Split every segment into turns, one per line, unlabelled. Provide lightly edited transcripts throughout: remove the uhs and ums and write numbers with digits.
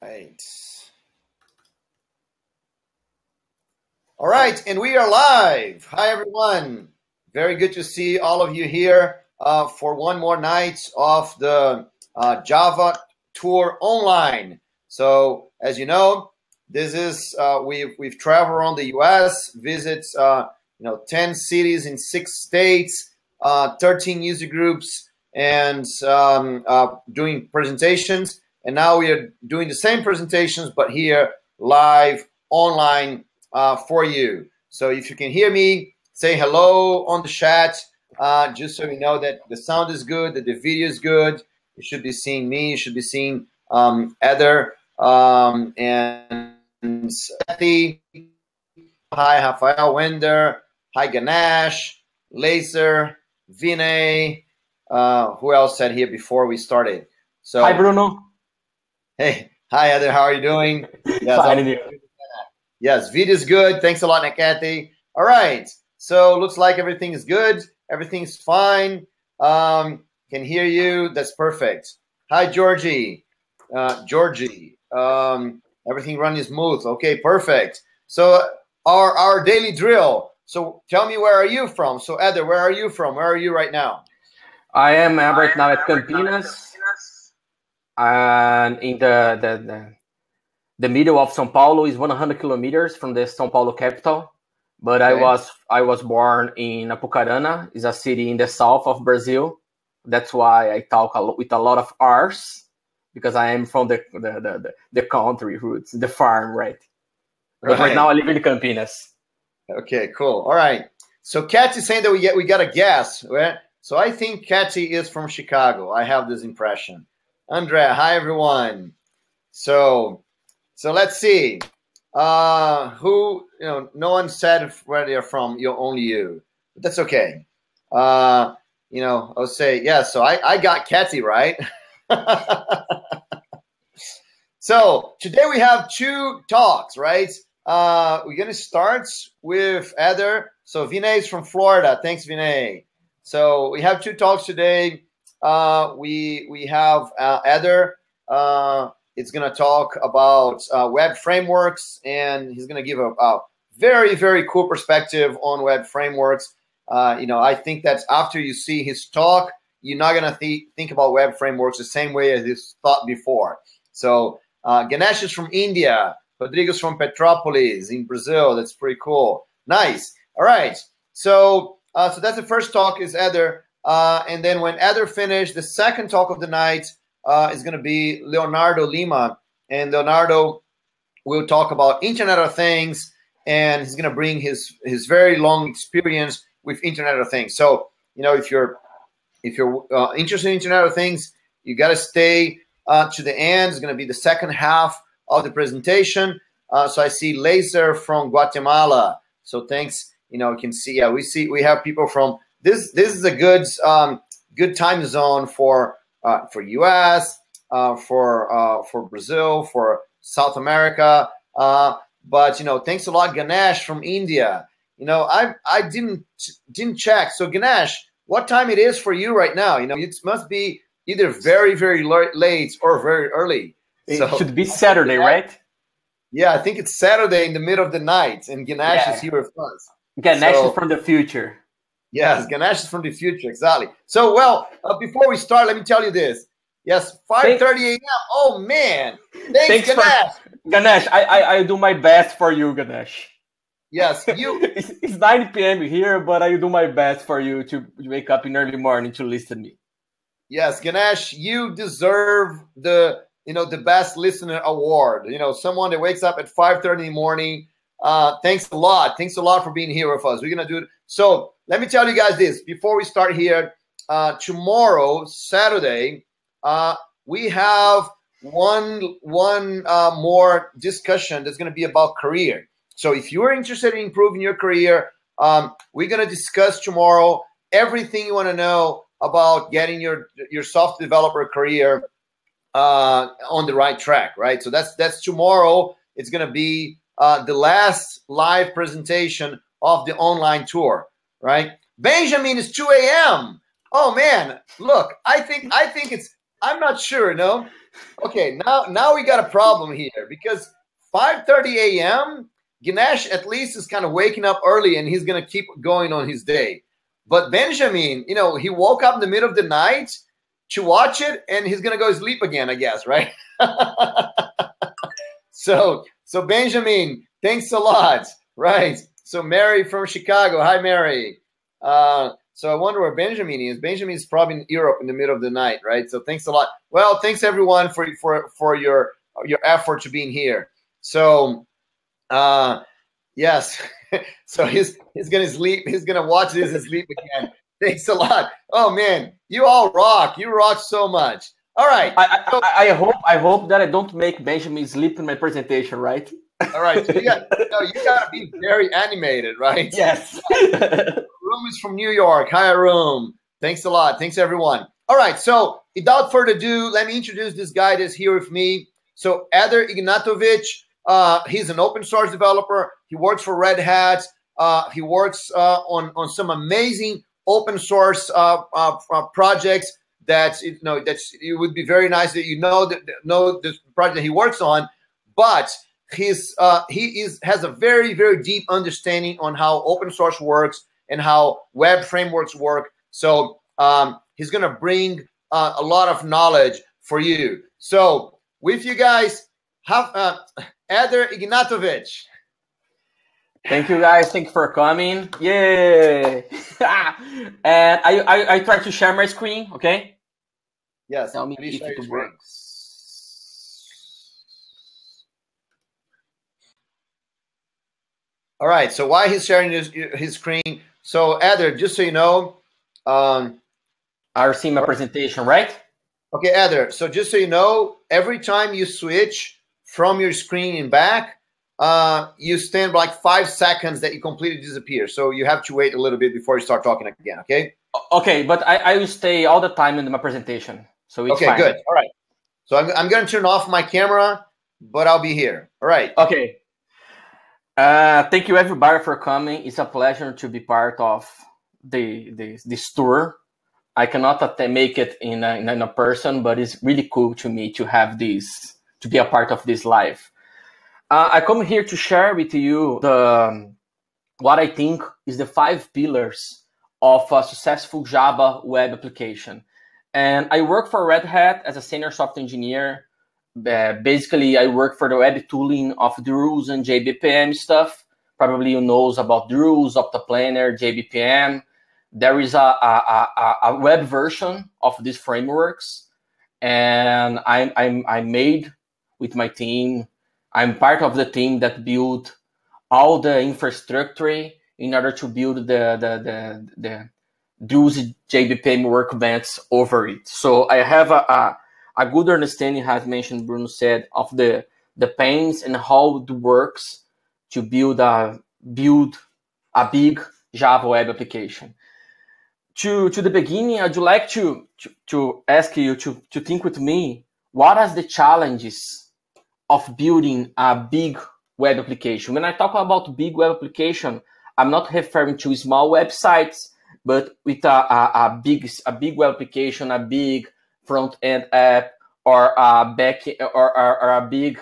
Right. All right, and we are live. Hi, everyone. Very good to see all of you here for one more night of the Java Tour Online. So, as you know, this is we've traveled around the U.S., visits 10 cities in 6 states, 13 user groups, and doing presentations. And now we are doing the same presentations, but here live online for you. So if you can hear me, say hello on the chat, just so you know that the sound is good, that the video is good. You should be seeing me. You should be seeing Eder and Kathy. Hi, Rafael Wender. Hi, Ganesh, Laser, Vinay. Who else said here before we started? So
hi, Bruno.
Hey, hi, Eder. How are you doing? Yes,
Fine.
yes, video's good. Thanks a lot, Nakati. All right. So looks like everything is good. Everything's fine. Can hear you. That's perfect. Hi, Georgie. Georgie. Everything running smooth. Okay, perfect. So our daily drill. So tell me, where are you from? So Eder, where are you from? Where are you right now?
I am right now at Campinas, and in the middle of São Paulo is 100 kilometers from the São Paulo capital. But okay. I was born in Apucarana, is a city in the south of Brazil. That's why I talk with a lot of R's, because I am from the country roots, the farm, right? But right now I live in Campinas.
Okay, cool. All right. So Kathy's saying that we got a guess, right? So I think Kathy is from Chicago. I have this impression. Andrea, hi everyone. So let's see. No one said where they're from. Only you. But that's okay. I'll say yeah. So I got Kathy right. So today we have 2 talks, right? We're gonna start with Eder. So Vinay is from Florida. Thanks, Vinay. So we have 2 talks today. We have Eder. It's going to talk about web frameworks, and he's going to give a very, very cool perspective on web frameworks. I think that after you see his talk, you're not going to think about web frameworks the same way as he's thought before. So Ganesh is from India. Rodrigo's from Petrópolis in Brazil. That's pretty cool. Nice. All right. So that's the first talk is Eder. And then when Eder finished, the second talk of the night is going to be Leonardo Lima. And Leonardo will talk about Internet of Things, and he's going to bring his very long experience with Internet of Things. So, if you're interested in Internet of Things, you got to stay to the end. It's going to be the second half of the presentation. So I see Laser from Guatemala. So thanks. You can see, we have people from this is a good time zone for US, for Brazil, for South America. But thanks a lot, Ganesh from India. I didn't check. So Ganesh, what time it is for you right now? It must be either very, very late or very early.
It should be Saturday, right?
Yeah, I think it's Saturday in the middle of the night, and Ganesh is here with us.
Ganesh is from the future.
Yes, Ganesh is from the future, exactly. So, before we start, let me tell you this. Yes, 5:30 a.m. Oh, man. Thanks Ganesh.
Ganesh, I do my best for you, Ganesh.
Yes,
it's 9 p.m. here, but I do my best for you to wake up in early morning to listen to me. Yes,
Ganesh, you deserve the best listener award. Someone that wakes up at 5:30 in the morning. Thanks a lot. Thanks a lot for being here with us. We're going to do it. So let me tell you guys this before we start here. Tomorrow, Saturday, we have one more discussion that's going to be about career. So if you're interested in improving your career, we're going to discuss tomorrow everything you want to know about getting your software developer career on the right track, right? So that's tomorrow. It's going to be the last live presentation of the online tour, right? Benjamin, is 2 a.m. Oh man, look, I think it's, I'm not sure, Okay, now we got a problem here because 5:30 a.m. Ganesh at least is kind of waking up early and he's gonna keep going on his day. But Benjamin, he woke up in the middle of the night to watch it and he's gonna go sleep again, I guess, right? So Benjamin, thanks a lot. Right. So Mary from Chicago. Hi, Mary. So I wonder where Benjamin is. Benjamin is probably in Europe in the middle of the night, right? So thanks a lot. Well, thanks everyone for your effort to being here. So yes. So he's gonna sleep. He's gonna watch this and sleep again. Thanks a lot. Oh man, you all rock. You rock so much. All right.
I hope that I don't make Benjamin sleep in my presentation, right?
All right. So you gotta be very animated, right?
Yes.
Room is from New York. Hi, Room. Thanks a lot. Thanks, everyone. All right. So without further ado, let me introduce this guy that's here with me. So Eder Ignatovic, he's an open source developer. He works for Red Hat. He works on some amazing open source projects that it would be very nice that know the project that he works on, but he has a very, very deep understanding on how open source works and how web frameworks work. So he's going to bring a lot of knowledge for you. So with you guys, have Eder Ignatovic.
Thank you guys. Thank you for coming. Yay! And I try to share my screen. Okay.
Yes.
Tell me if it works.
All right. So while he's sharing his screen, so Eder, just so you know,
I'll see my presentation, right?
Okay, Eder. So just so you know, every time you switch from your screen and back, you stand like 5 seconds that you completely disappear. So you have to wait a little bit before you start talking again. Okay.
Okay, but I will stay all the time in my presentation. So it's
okay,
fine.
Good. All right. So I'm going to turn off my camera, but I'll be here. All right.
Okay. Thank you, everybody, for coming. It's a pleasure to be part of this tour. I cannot make it in a person, but it's really cool to me to have this, to be a part of this live. I come here to share with you what I think is the 5 pillars of a successful Java web application. And I work for Red Hat as a senior software engineer. Basically, I work for the web tooling of Druze and JBPM stuff. Probably you knows about Druze, Octaplanner, JBPM. There is a web version of these frameworks, and I made with my team. I'm part of the team that built all the infrastructure in order to build the Druze JBPM workbench over it. So I have a good understanding, as mentioned, Bruno said, of the pains and how it works to build a big Java web application. To the beginning, I'd like to ask you to think with me, what are the challenges of building a big web application? When I talk about big web application, I'm not referring to small websites, but with a big web application, a big front-end app, or a back or a big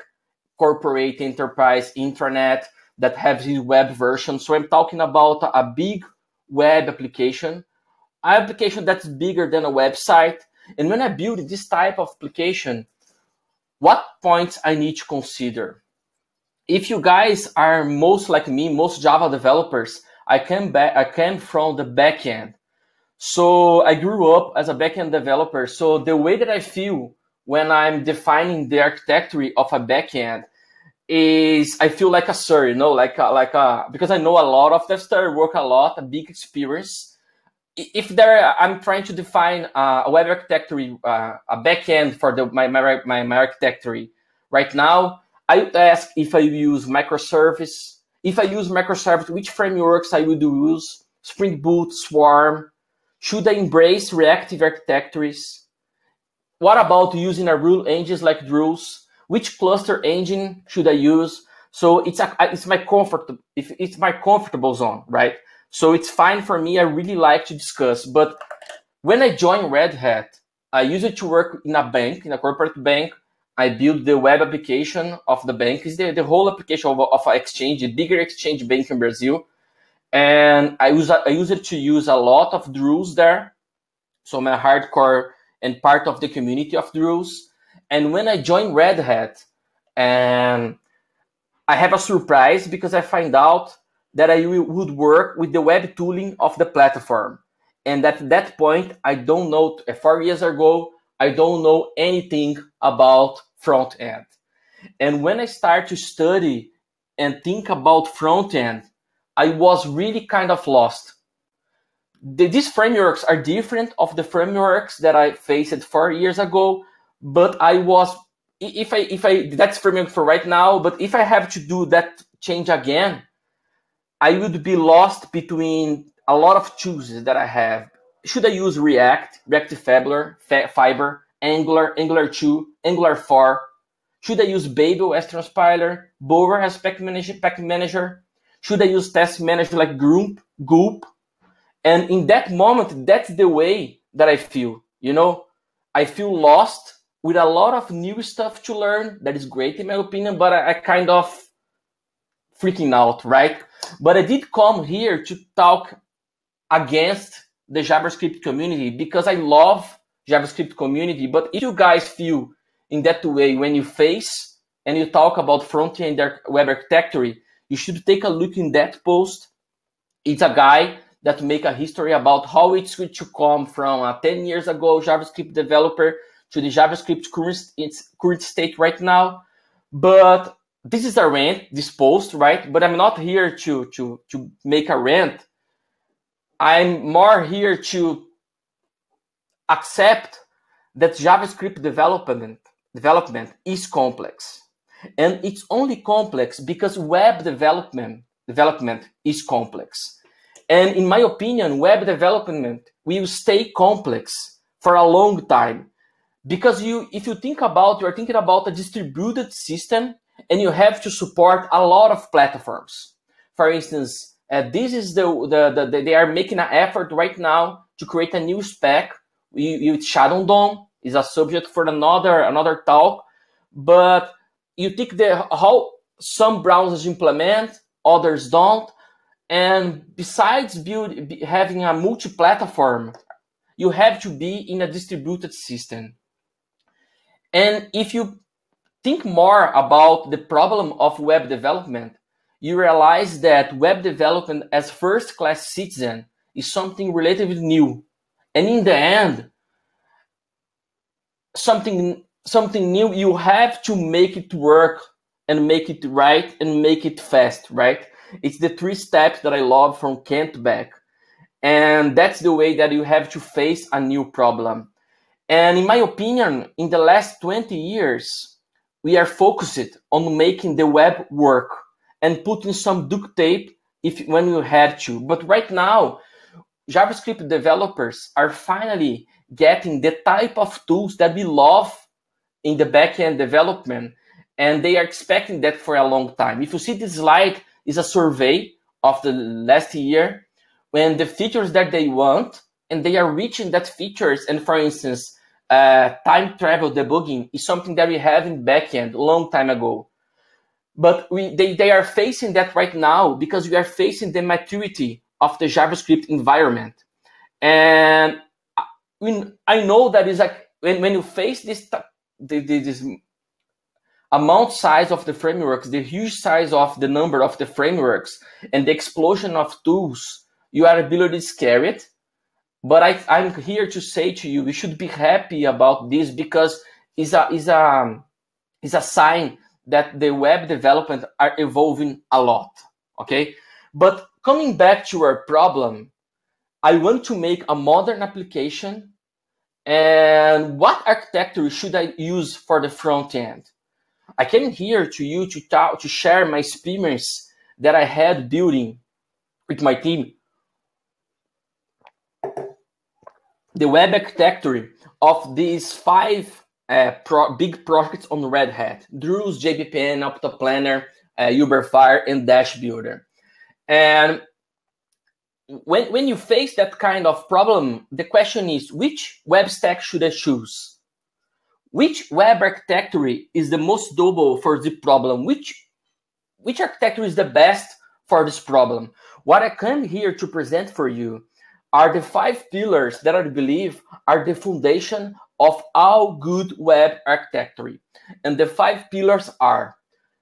corporate enterprise intranet that has this web version. So I'm talking about a big web application, an application that's bigger than a website. And when I build this type of application, what points I need to consider? If you guys are most like me, most Java developers, I came from the backend. So I grew up as a backend developer. So the way that I feel when I'm defining the architecture of a backend is I feel like a sir, because I know a lot of that stuff, work a lot, a big experience. I'm trying to define a web architecture, a backend for my architecture right now, I would ask if I use microservice. If I use microservice, which frameworks I would use? Spring Boot, Swarm. Should I embrace reactive architectures? What about using a rule engines like Druze? Which cluster engine should I use? So it's my comfortable zone, right? So it's fine for me. I really like to discuss. But when I joined Red Hat, I used to work in a bank, in a corporate bank, I built the web application of the bank. It's the whole application of an exchange, a bigger exchange bank in Brazil. And I use it to use a lot of Druze there. So I'm a hardcore and part of the community of Druze. And when I joined Red Hat, and I have a surprise because I find out that I would work with the web tooling of the platform. And at that point, I don't know, 4 years ago, I don't know anything about front end. And when I start to study and think about front end, I was really kind of lost. These frameworks are different of the frameworks that I faced 4 years ago, but I was, if I that's framework for right now, but if I have to do that change again, I would be lost between a lot of choices that I have. Should I use React, Fiber, Angular, Angular 2, Angular 4? Should I use Babel as transpiler, Bower as pack manager? Should I use test manager like Gulp? And in that moment, that's the way that I feel. You know, I feel lost with a lot of new stuff to learn. That is great in my opinion, but I kind of freaking out, right? But I did come here to talk against the JavaScript community because I love JavaScript community. But if you guys feel in that way when you face and you talk about front-end web architecture, you should take a look in that post. It's a guy that make a history about how it's going to come from a 10 years ago JavaScript developer to the JavaScript current state right now. But this is a rant, this post, right? But I'm not here to make a rant. I'm more here to accept that JavaScript development is complex. And it's only complex because web development is complex. And in my opinion, web development will stay complex for a long time. Because if you think about, you're thinking about a distributed system and you have to support a lot of platforms. For instance, this is they are making an effort right now to create a new spec with Shadow DOM. Is a subject for another talk. But you think how some browsers implement, others don't. And besides having a multi-platform, you have to be in a distributed system. And if you think more about the problem of web development, you realize that web development as first-class citizen is something relatively new. And in the end, something new, you have to make it work and make it right and make it fast, right? It's the 3 steps that I love from Kent Beck. And that's the way that you have to face a new problem. And in my opinion, in the last 20 years, we are focused on making the web work and putting some duct tape when you have to. But right now, JavaScript developers are finally getting the type of tools that we love in the backend development. And they are expecting that for a long time. If you see this slide, is a survey of the last year when the features that they want, and they are reaching that features. And for instance, time travel debugging is something that we have in backend a long time ago. But they are facing that right now because we are facing the maturity of the JavaScript environment. And I know that is like when you face this amount size of the frameworks, the huge size of the number of the frameworks, and the explosion of tools, you are a bit scared. But I'm here to say to you, we should be happy about this because it's a sign that the web development are evolving a lot. Okay, but coming back to our problem, I want to make a modern application. And what architecture should I use for the front end? I came here to you to share my experience that I had building with my team the web architecture of these 5 big projects on Red Hat: Druze, JBPN, Optoplanner, Uberfire, and Dash Builder. And when you face that kind of problem, the question is, which web stack should I choose? Which web architecture is the most suitable for the problem? Which architecture is the best for this problem? What I come here to present for you are the 5 pillars that I believe are the foundation of all good web architecture. And the 5 pillars are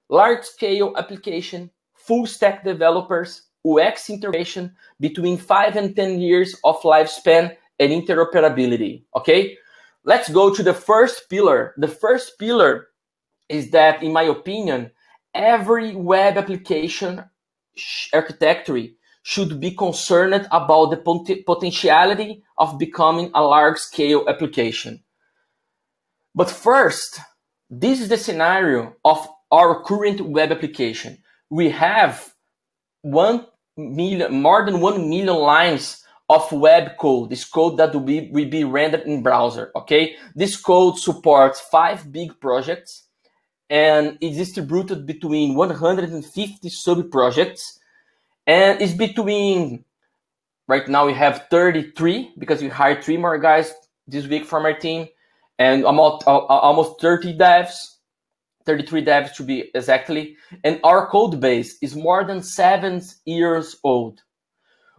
large-scale application, full-stack developers, UX integration, between 5 and 10 years of lifespan, and interoperability, okay? Let's go to the first pillar. The first pillar is that, in my opinion, every web application architecture should be concerned about the potentiality of becoming a large-scale application. But first, this is the scenario of our current web application. We have more than 1 million lines of web code, this code that will be rendered in browser, okay? This code supports 5 big projects and is distributed between 150 sub-projects, and it's between, right now we have 33, because we hired 3 more guys this week from our team, and almost 30 devs, 33 devs to be exactly, and our code base is more than 7 years old.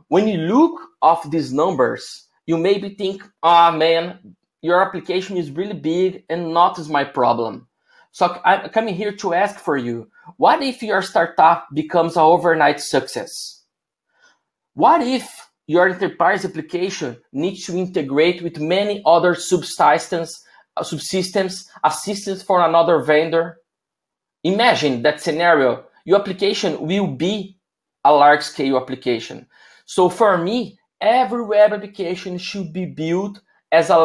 When you look at these numbers, you maybe think, man, your application is really big and not is my problem. So I'm coming here to ask for you, what if your startup becomes an overnight success? What if your enterprise application needs to integrate with many other subsystems, assistance for another vendor? Imagine that scenario. Your application will be a large-scale application. So for me, every web application should be built as a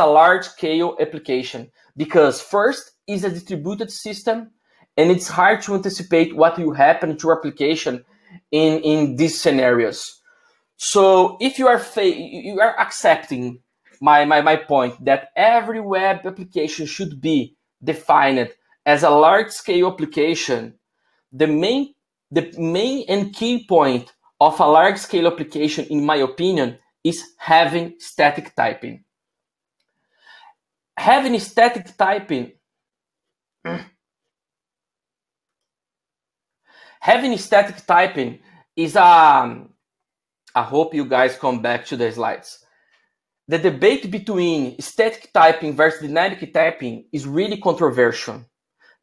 large-scale application, because first, it's a distributed system, and it's hard to anticipate what will happen to your application in these scenarios. So if you are accepting my point that every web application should be defined as a large-scale application, the main and key point of a large-scale application, in my opinion, is having static typing. Having static typing is I hope you guys come back to the slides. The debate between static typing versus dynamic typing is really controversial.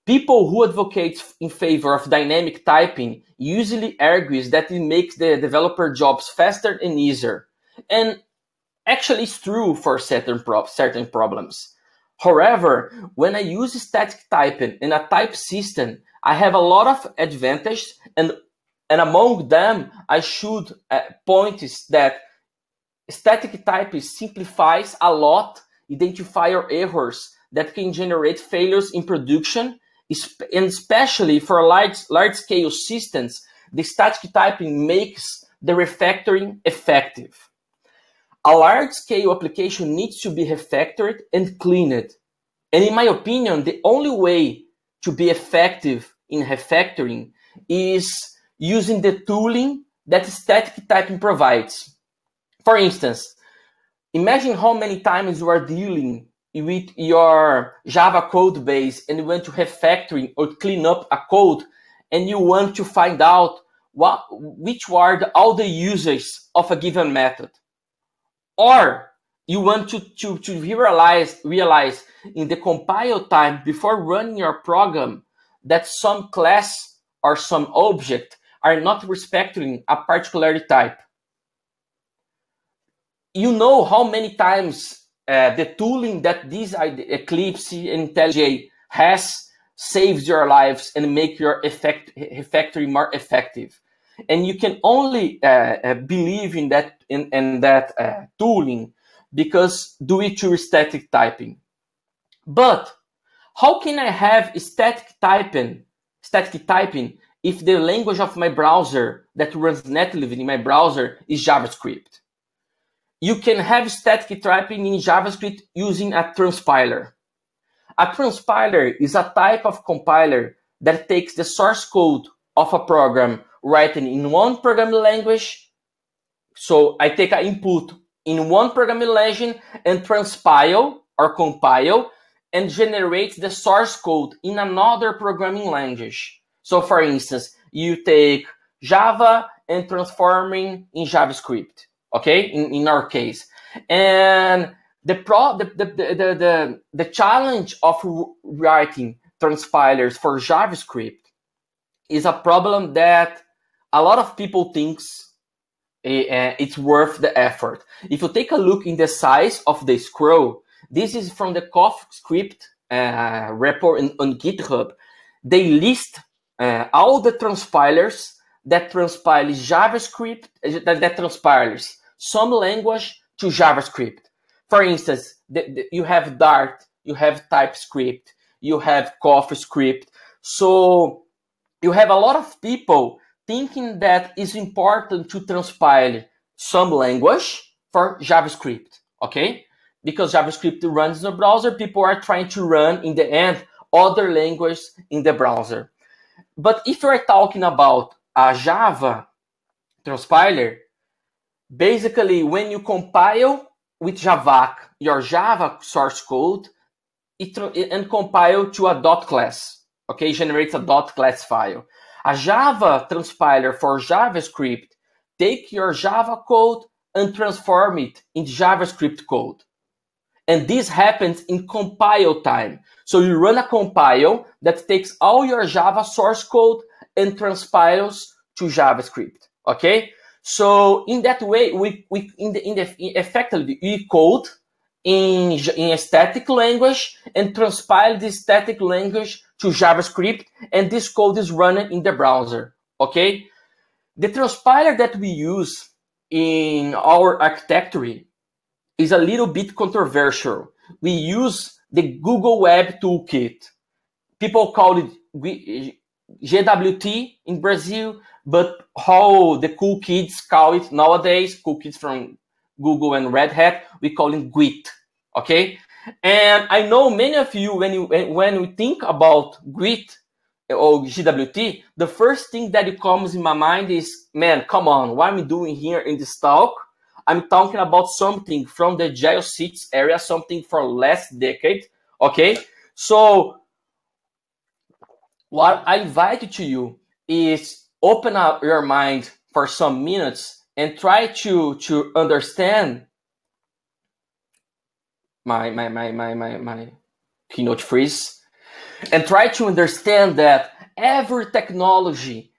People who advocate in favor of dynamic typing usually argue that it makes the developer jobs faster and easier. And actually it's true for certain problems. However, when I use static typing in a type system, I have a lot of advantages, and among them, I should point is that static typing simplifies a lot identifier errors that can generate failures in production, and especially for large-scale systems, the static typing makes the refactoring effective. A large-scale application needs to be refactored and cleaned. And in my opinion, the only way to be effective in refactoring is using the tooling that static typing provides. For instance, imagine how many times you are dealing with your Java code base and you want to refactoring or clean up a code, and you want to find out which were all the users of a given method. Or you want to realize in the compile time before running your program that some class or some object are not respecting a particular type. You know how many times the tooling that this Eclipse and IntelliJ has saves your lives and make your refactoring more effective. And you can only believe in that tooling because due to static typing. But how can I have static typing if the language of my browser that runs natively in my browser is JavaScript? You can have static typing in JavaScript using a transpiler. A transpiler is a type of compiler that takes the source code of a program written in one programming language. So I take an input in one programming language and transpile or compile and generates the source code in another programming language. So for instance, you take Java and transforming in JavaScript, okay, in our case. And the challenge of writing transpilers for JavaScript is a problem that a lot of people thinks it's worth the effort. If you take a look in the size of the scroll, this is from the CoffeeScript repo on GitHub. They list all the transpilers that transpiles JavaScript, that transpiles some language to JavaScript. For instance, you have Dart, you have TypeScript, you have CoffeeScript. So you have a lot of people thinking that it's important to transpile some language for JavaScript, okay? Because JavaScript runs in the browser, people are trying to run, in the end, other languages in the browser. But if you're talking about a Java transpiler, basically when you compile with Javac your Java source code, and compile to a .class, okay? It generates a .class file. A Java transpiler for JavaScript take your Java code and transform it in JavaScript code. And this happens in compile time. So you run a compile that takes all your Java source code and transpiles to JavaScript, okay? So in that way, effectively we code in a static language and transpile this static language to JavaScript, and this code is running in the browser, okay? The transpiler that we use in our architecture is a little bit controversial. We use the Google Web Toolkit. People call it GWT in Brazil, but how the cool kids call it nowadays, cool kids from Google and Red Hat, we call it GWT, okay? And I know many of you, when we think about GWT or GWT, the first thing that comes in my mind is, man, come on, what am I doing here in this talk? I'm talking about something from the GeoCities area, something from last decade, okay? So what I invite to you is open up your mind for some minutes and try to understand my keynote freeze, and try to understand that every technology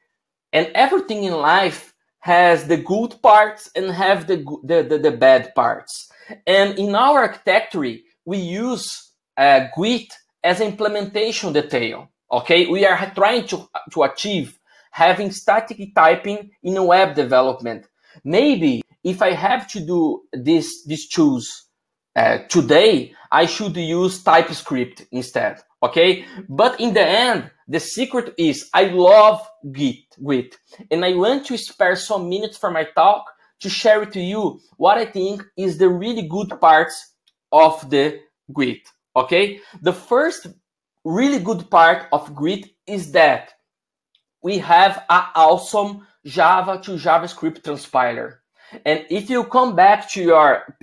and everything in life has the good parts and have the bad parts. And in our architecture, we use GWT as an implementation detail. Okay, we are trying to achieve having static typing in web development. Maybe if I have to do these tools today, I should use TypeScript instead. Okay, but in the end, the secret is I love GWT, and I want to spare some minutes for my talk to share to you what I think is the really good parts of the GWT. Okay, the first really good part of GWT is that we have an awesome Java to JavaScript transpiler. And if you come back to your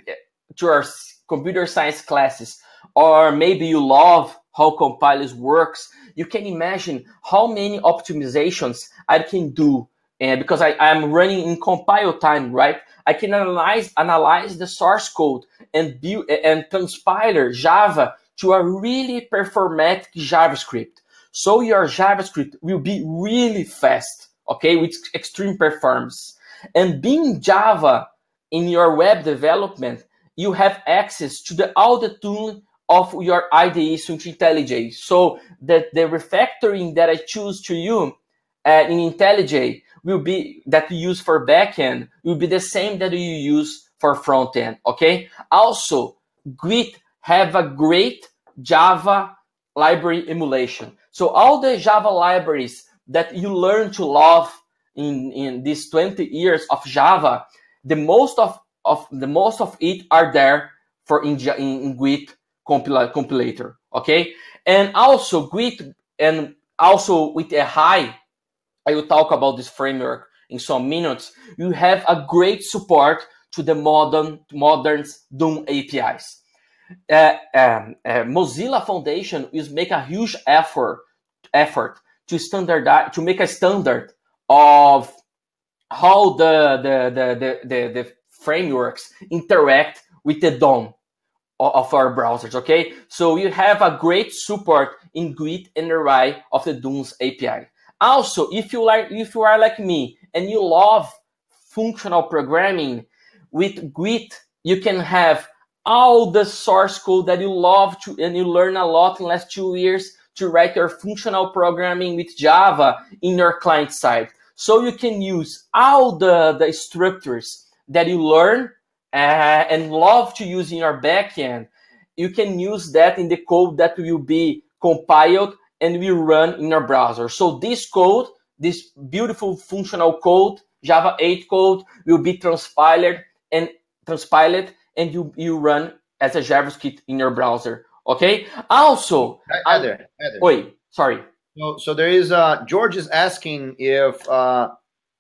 computer science classes, or maybe you love how compilers works, you can imagine how many optimizations I can do. And because I'm running in compile time, right? I can analyze the source code and build and transpiler Java to a really performatic JavaScript. So your JavaScript will be really fast, okay, with extreme performance. And being Java in your web development, you have access to all the tools of your IDE suite IntelliJ. So that the refactoring that I choose to you in IntelliJ will be that you use for backend will be the same that you use for frontend. Okay. Also, GWT have a great Java library emulation. So all the Java libraries that you learn to love in these 20 years of Java, the most of it are there for in GWT compilator. Okay, and also GWT, and also with a high, I will talk about this framework in some minutes. You have a great support to the modern DOM APIs. Mozilla Foundation is make a huge effort to standardize, to make a standard of how the frameworks interact with the DOM of our browsers. Okay, so you have a great support in GUID and array of the DOMS API. Also, if you are like me and you love functional programming, with GUID you can have all the source code that you love to and you learn a lot in the last 2 years to write your functional programming with Java in your client side. So you can use all the structures that you learn and love to use in your backend. You can use that in the code that will be compiled and will run in your browser. So this code, this beautiful functional code, Java 8 code, will be transpiled and you run as a JavaScript in your browser. Okay. Also,
Eder.
Wait, sorry.
So there is George is asking if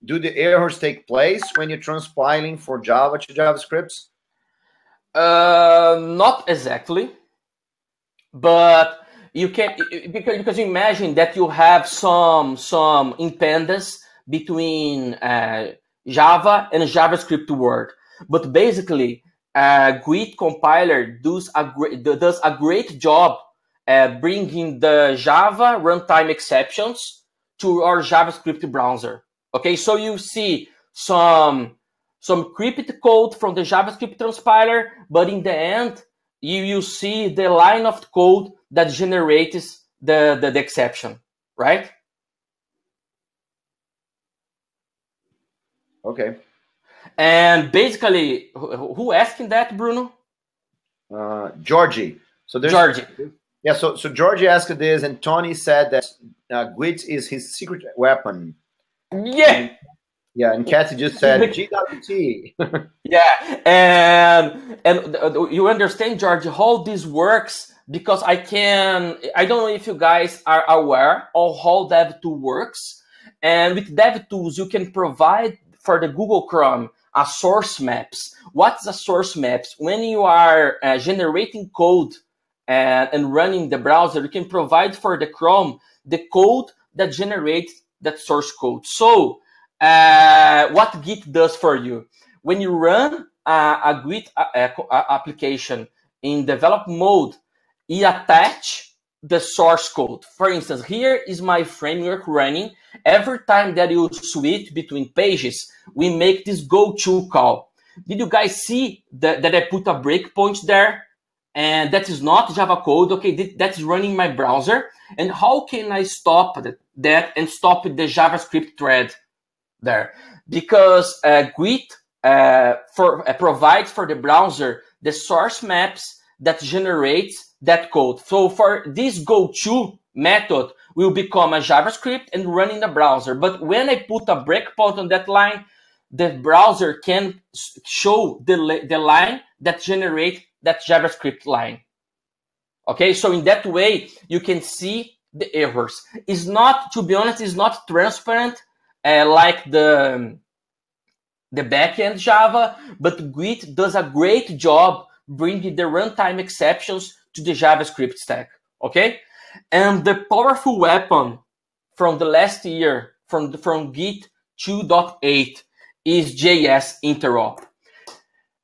do the errors take place when you're transpiling for Java to JavaScript?
Not exactly, but you can, because you imagine that you have some impedance between Java and JavaScript word, but basically GUID compiler does a great job bringing the Java runtime exceptions to our JavaScript browser. Okay, so you see some cryptic code from the JavaScript transpiler, but in the end, you see the line of code that generates the exception, right?
Okay.
And basically, who asking that, Bruno?
Georgie. So there's
Georgie.
Yeah, so Georgie asked this, and Tony said that GUID is his secret weapon.
Yeah.
Yeah, and Kathy just said GWT.
Yeah, and you understand, George, how this works, because I don't know if you guys are aware of how DevTools works. And with DevTools, you can provide for the Google Chrome a source maps. What's a source maps? When you are generating code and running the browser, you can provide for the Chrome the code that generates that source code. So what Git does for you, when you run a Git application in develop mode, it attach the source code. For instance, here is my framework running. Every time that you switch between pages, we make this go-to call. Did you guys see that I put a breakpoint there? And that is not Java code. Okay, that's running my browser. And how can I stop that and stop the JavaScript thread there? Because GUID provides for the browser the source maps that generates that code. So for this go-to method will become a JavaScript and run in the browser. But when I put a breakpoint on that line, the browser can show the line that generates that JavaScript line. Okay, so in that way, you can see the errors. It's not, to be honest, it's not transparent like the backend Java, but GUID does a great job bringing the runtime exceptions to the JavaScript stack. Okay, and the powerful weapon from the last year, from Git 2.8, is JS interop.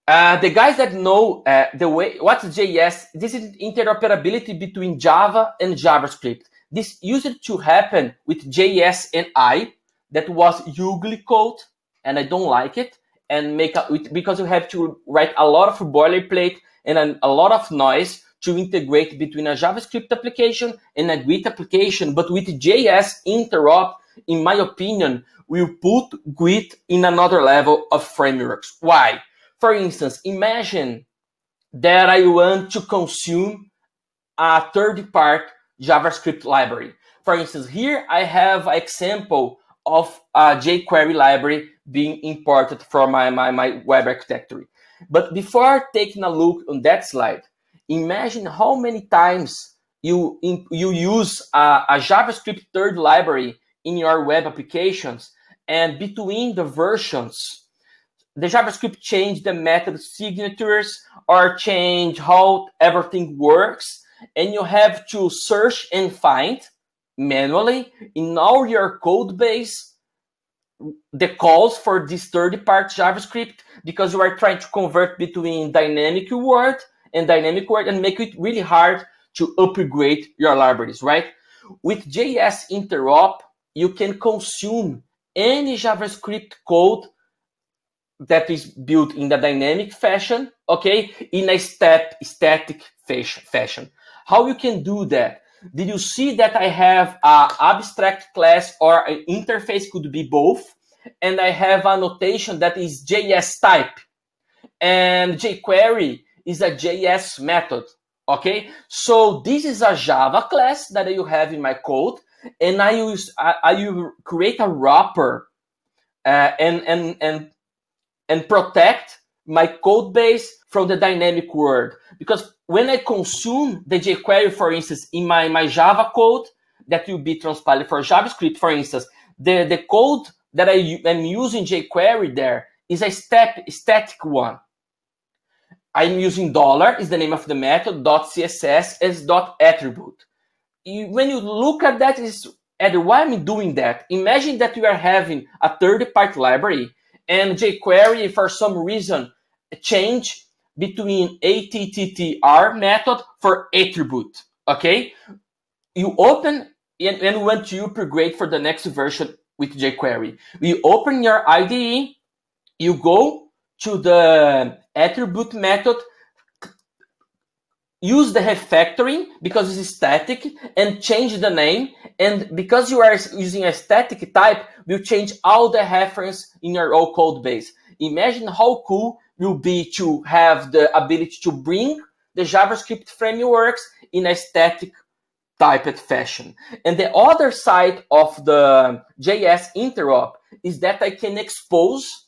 The guys that know what's JS, this is interoperability between Java and JavaScript. This used to happen with JS and I, that was ugly code, and I don't like it. And because you have to write a lot of boilerplate and a lot of noise to integrate between a JavaScript application and a GUID application. But with JS interop, in my opinion, we'll put GUID in another level of frameworks. Why? For instance, imagine that I want to consume a third-party JavaScript library. For instance, here I have an example of a jQuery library being imported from my web architecture. But before taking a look on that slide, imagine how many times you use a JavaScript third library in your web applications, and between the versions, the JavaScript change the method signatures or change how everything works, and you have to search and find manually in all your code base the calls for this third-party JavaScript, because you are trying to convert between dynamic word and make it really hard to upgrade your libraries, right? With JS interop, you can consume any JavaScript code that is built in the dynamic fashion, okay, in a static fashion. How you can do that? Did you see that I have an abstract class, or an interface, could be both, and I have a notation that is JS type, and jQuery is a JS method, okay? So this is a Java class that you have in my code, and I will create a wrapper and protect my code base from the dynamic world. Because when I consume the jQuery, for instance, in my Java code, that will be transpiled for JavaScript, for instance, the code that I am using jQuery there is a static one. I'm using $ is the name of the method, .css is .attribute. When you look at that, why am I doing that? Imagine that you are having a third-party library, and jQuery, for some reason, change between attr method for attribute, okay? You open and want to upgrade for the next version with jQuery. You open your IDE, you go to the attribute method, use the refactoring because it's static, and change the name. And because you are using a static type, will change all the reference in your old code base. Imagine how cool it will be to have the ability to bring the JavaScript frameworks in a static typed fashion. And the other side of the JS interop is that I can expose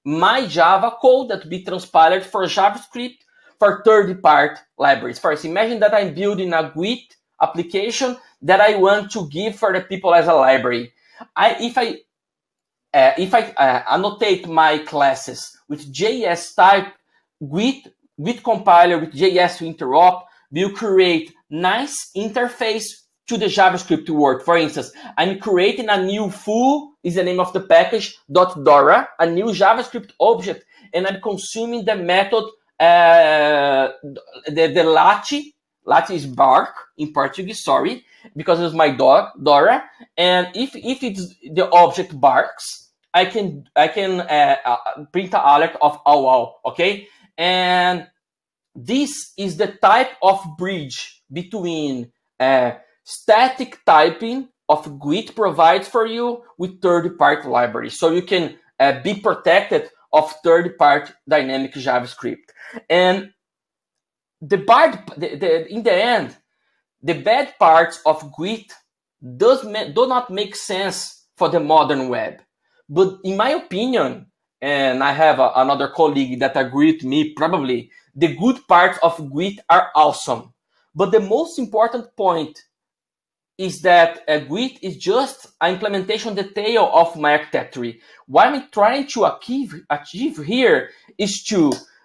my Java code that will be transpiled for JavaScript for third-party libraries. First, imagine that I'm building a GUID application that I want to give for the people as a library. If I annotate my classes with JS type, GUID compiler with JS interop will create nice interface to the JavaScript world. For instance, I'm creating a new foo, is the name of the package, .dora, a new JavaScript object, and I'm consuming the method, the Lati is bark in Portuguese, sorry, because it's my dog, Dora. And if it's the object barks, I can print an alert of ow, okay? And this is the type of bridge between static typing of GUID provides for you with third-party libraries. So you can be protected of third-party dynamic JavaScript. And in the end, the bad parts of GUID do not make sense for the modern web. But in my opinion, and I have another colleague that agreed with me, probably, the good parts of GUID are awesome. But the most important point is that GUID is just an implementation detail of my architecture. What I'm trying to achieve here is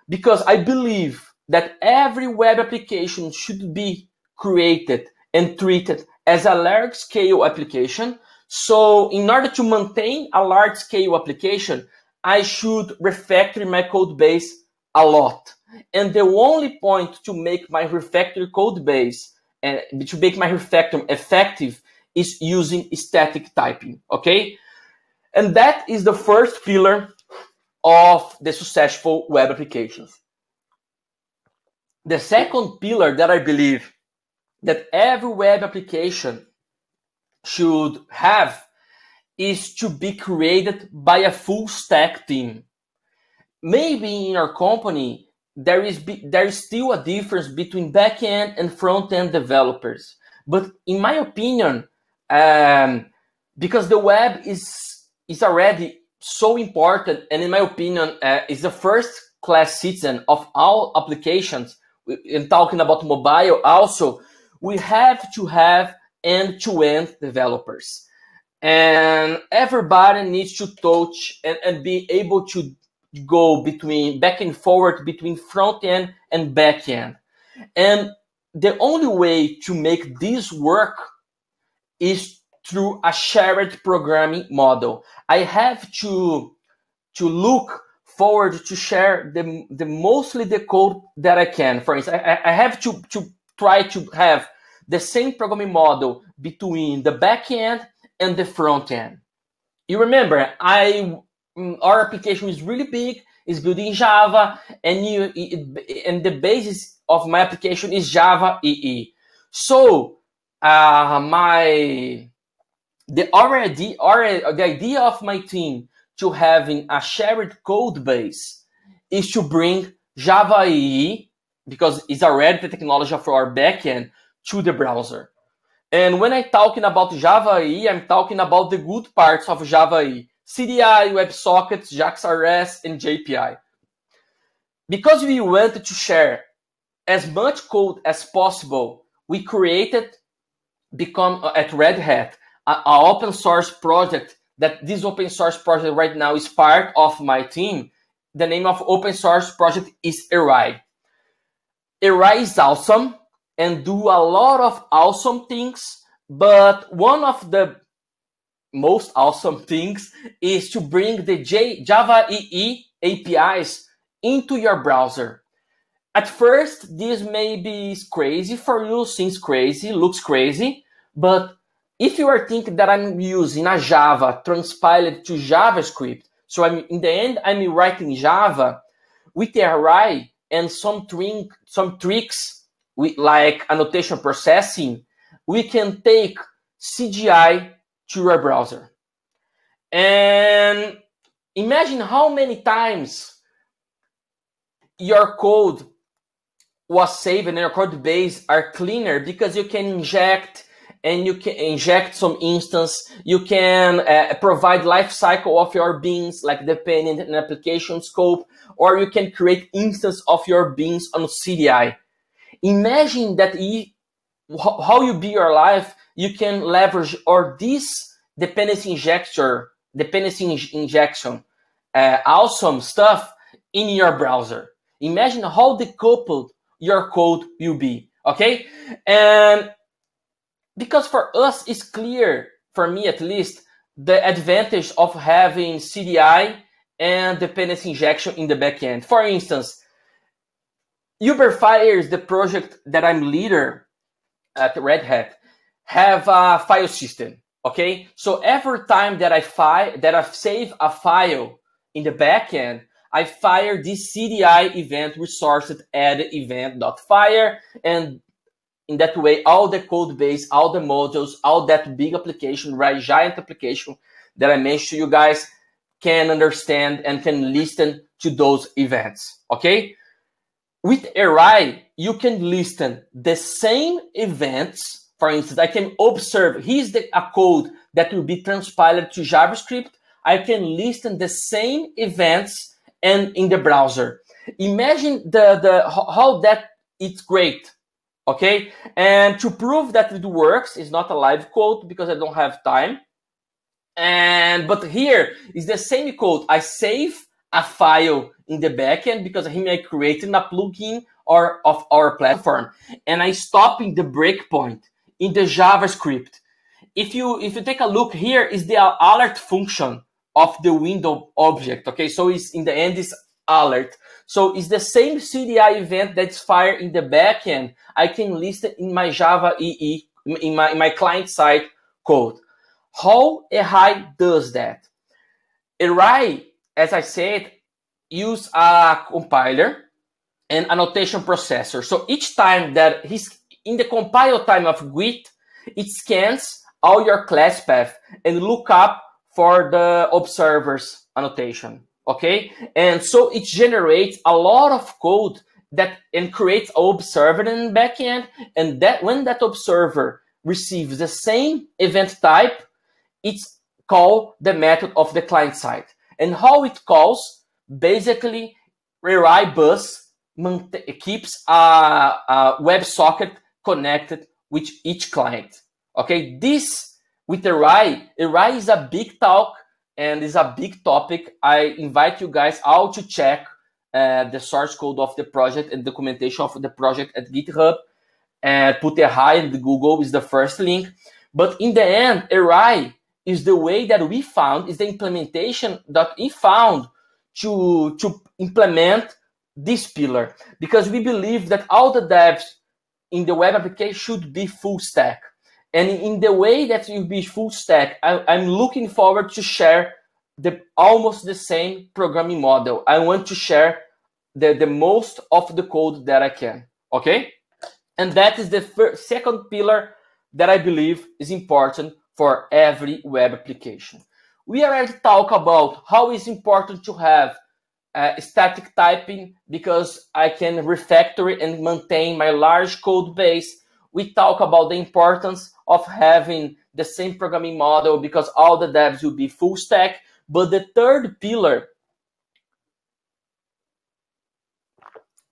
because I believe that every web application should be created and treated as a large-scale application. So in order to maintain a large-scale application, I should refactor my code base a lot. And the only point to make my refactor code base and to make my refactor effective is using static typing, okay? And that is the first pillar of the successful web applications. The second pillar that I believe that every web application should have is to be created by a full stack team. Maybe in your company, there is still a difference between back-end and front-end developers. But in my opinion, because the web is already so important, and in my opinion, is the first class citizen of all applications, and talking about mobile also, we have to have end-to-end developers. And everybody needs to touch and be able to go between back and forward between front end and back end. And the only way to make this work is through a shared programming model. I have to look forward to share the mostly the code that I can. For instance, I have to try to have the same programming model between the back end and the front end. You remember, our application is really big, it's built in Java, and the basis of my application is Java EE. So the idea of my team to having a shared code base is to bring Java EE, because it's already the technology for our backend, to the browser. And when I'm talking about Java EE, I'm talking about the good parts of Java EE: CDI, WebSockets, JAX-RS, and JPI. Because we wanted to share as much code as possible, we created, at Red Hat, an open source project. That this open source project right now is part of my team. The name of open source project is Erai. Erai is awesome and do a lot of awesome things, but one of the most awesome things is to bring the Java EE APIs into your browser. At first, this may be crazy for you, seems crazy, looks crazy, but if you are thinking that I'm using a Java transpiled to JavaScript, so in the end, I'm writing Java with the array and some tricks like annotation processing, we can take CGI to your browser. And imagine how many times your code was saved and your code base are cleaner because you can inject some instance. You can provide life cycle of your beans, like depending on application scope, or you can create instance of your beans on CDI. Imagine that how you build your life, you can leverage or this dependency injection, awesome stuff in your browser. Imagine how decoupled your code will be, okay? And because for us, it's clear, for me at least, the advantage of having CDI and dependency injection in the backend. For instance, Uberfire, the project that I'm leader at Red Hat, have a file system, okay? So every time that I save a file in the backend, I fire this CDI event resourced add event.fire, and in that way, all the code base, all the modules, all that big application, right, giant application that I mentioned to you guys can understand and can listen to those events, okay? With Erai, you can listen the same events. For instance, I can observe, here's a code that will be transpiled to JavaScript. I can listen the same events and in the browser. Imagine how that it's great. Okay, and to prove that it works, it's not a live code because I don't have time. But here is the same code. I save a file in the backend because I created a plugin of our platform, and I stop in the breakpoint in the JavaScript. If you take a look, here is the alert function of the window object. Okay, so it's in the end is alert. So it's the same CDI event that's fired in the backend. I can list it in my Java EE, in my client-side code. How Erai does that? Erai, as I said, use a compiler and annotation processor. So each time that he's in the compile time of Git, it scans all your class path and look up for the observer's annotation. Okay, and so it generates a lot of code and creates an observer in the backend, and that when that observer receives the same event type, it's called the method of the client side. And how it calls, basically, Erai bus keeps a WebSocket connected with each client. Okay, this with Erai is a big talk and it's a big topic. I invite you guys all to check the source code of the project and documentation of the project at GitHub, and put a hi in the Google is the first link. But in the end, AI is the way that we found, is the implementation that we found to implement this pillar, because we believe that all the devs in the web application should be full stack. And in the way that you be full stack, I'm looking forward to share almost the same programming model. I want to share the most of the code that I can, okay? And that is the second pillar that I believe is important for every web application. We already talked about how it's important to have static typing, because I can refactor and maintain my large code base. We talk about the importance of having the same programming model, because all the devs will be full stack. But the third pillar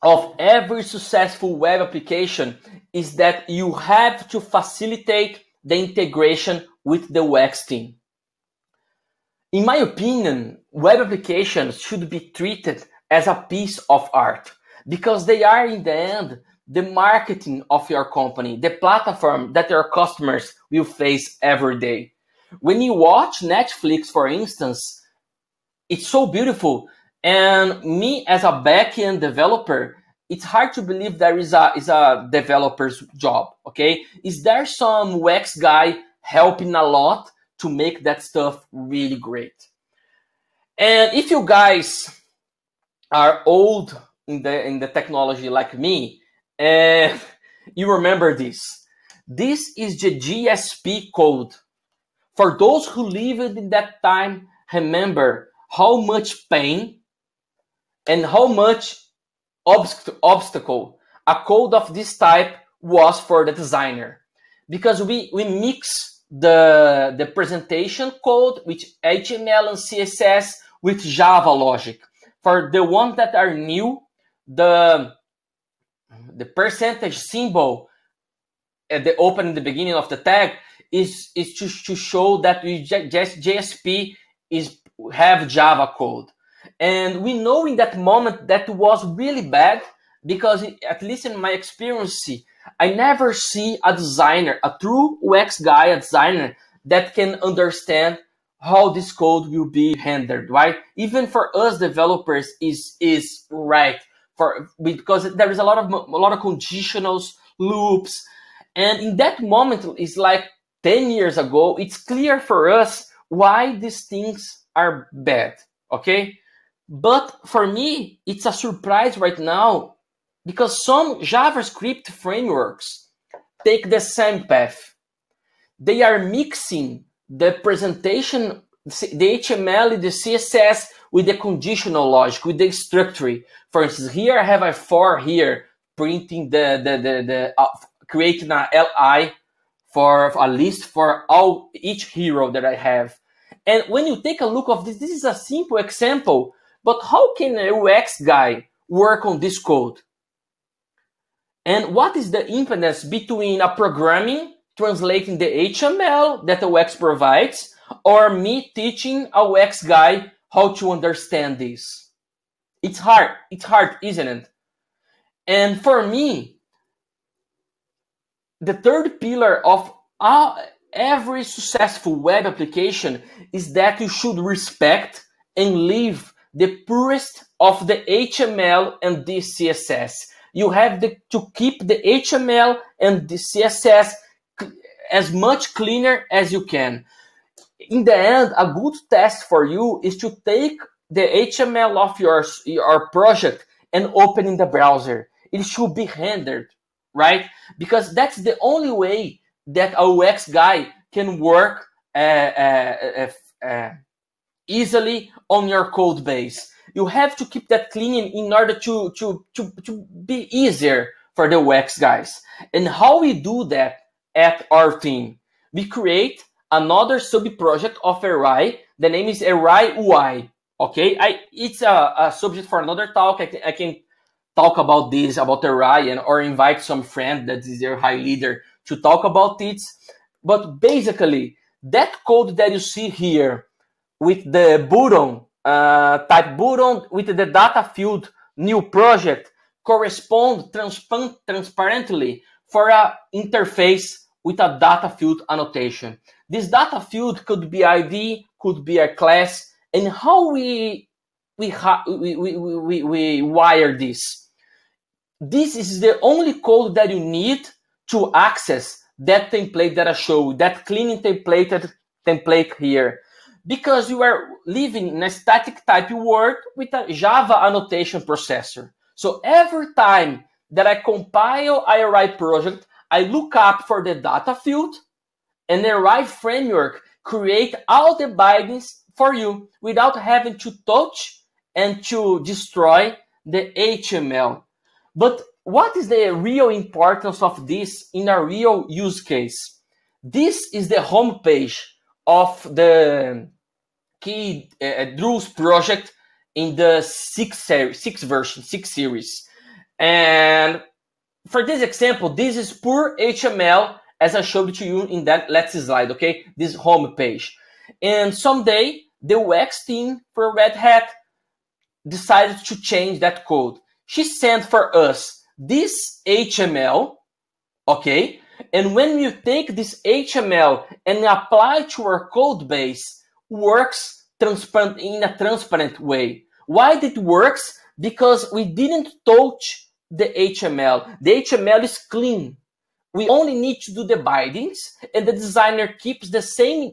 of every successful web application is that you have to facilitate the integration with the UX team. In my opinion, web applications should be treated as a piece of art, because they are, in the end, the marketing of your company, the platform that your customers will face every day. When you watch Netflix, for instance, it's so beautiful. And me as a backend developer, it's hard to believe there is a developer's job, okay? Is there some UX guy helping a lot to make that stuff really great? And if you guys are old in the technology like me, you remember this. This is the GSP code. For those who lived in that time, remember how much pain and how much obstacle a code of this type was for the designer, because we mix the presentation code with HTML and CSS with Java logic. For the ones that are new, the percentage symbol at the open in the beginning of the tag is to show that we just JSP have Java code. And we know in that moment that was really bad, because at least in my experience, I never see a designer, a true UX guy, a designer that can understand how this code will be handled, right? Even for us developers is right, because there is a lot of conditionals, loops, and in that moment, it's like 10 years ago, it's clear for us why these things are bad, okay? But for me, it's a surprise right now, because some JavaScript frameworks take the same path. They are mixing the presentation, the HTML, the CSS with the conditional logic, with the structure. For instance, here I have a for here, printing creating a li for a list for each hero that I have. And when you take a look of this is a simple example, but how can a UX guy work on this code? And what is the impedance between a programming translating the HTML that the UX provides, or me teaching a UX guy how to understand this? It's hard, isn't it? And for me, the third pillar of every successful web application is that you should respect and live the purest of the HTML and the CSS. You have to keep the HTML and the CSS as much cleaner as you can. In the end, a good test for you is to take the HTML of your project and open in the browser. It should be rendered, right? Because that's the only way that a UX guy can work easily on your code base. You have to keep that clean in order to be easier for the UX guys. And how we do that at our team? We create another sub-project of AI. The name is AI UI. Okay, it's a subject for another talk. I can talk about this, about AI, or invite some friend that is their high leader to talk about it. But basically, that code that you see here, with the button, type button with the data field new project correspond transparently for an interface with a data field annotation. This data field could be ID, could be a class, and how we wire this. This is the only code that you need to access that template that I show, that cleaning template here. Because you are living in a static type world with a Java annotation processor. So every time that I compile IRI project, I look up for the data field, and the IRI framework create all the bindings for you without having to touch and to destroy the HTML. But what is the real importance of this in a real use case? This is the homepage of the key Drew's project in the 6 series. And for this example, this is pure HTML as I showed to you in that last slide, okay? This homepage. And someday, the UX team for Red Hat decided to change that code. She sent for us this HTML, okay? And when you take this HTML and apply to our code base, works transparent in a transparent way. Why it works? Because we didn't touch the HTML. The HTML is clean. We only need to do the bindings, and the designer keeps the same,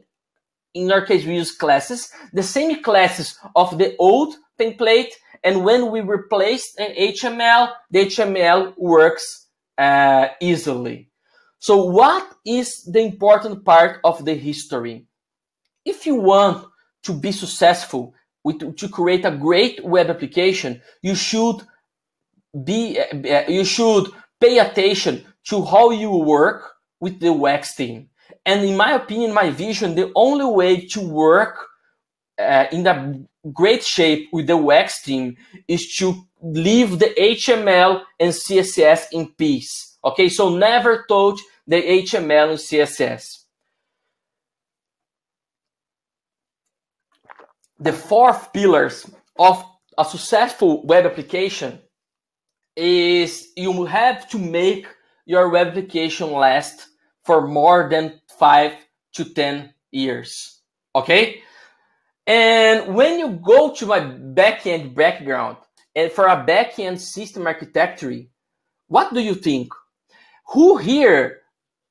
in our case we use classes, the same classes of the old template, and when we replace an HTML, the HTML works easily. So what is the important part of the history? If you want to be successful, to create a great web application, you should pay attention to how you work with the UX team. And in my opinion, my vision, the only way to work in a great shape with the UX team is to leave the HTML and CSS in peace. Okay, so never touch the HTML and CSS. The fourth pillars of a successful web application is you have to make your web application last for more than 5 to 10 years. Okay? And when you go to my backend background and for a backend system architecture, what do you think? Who here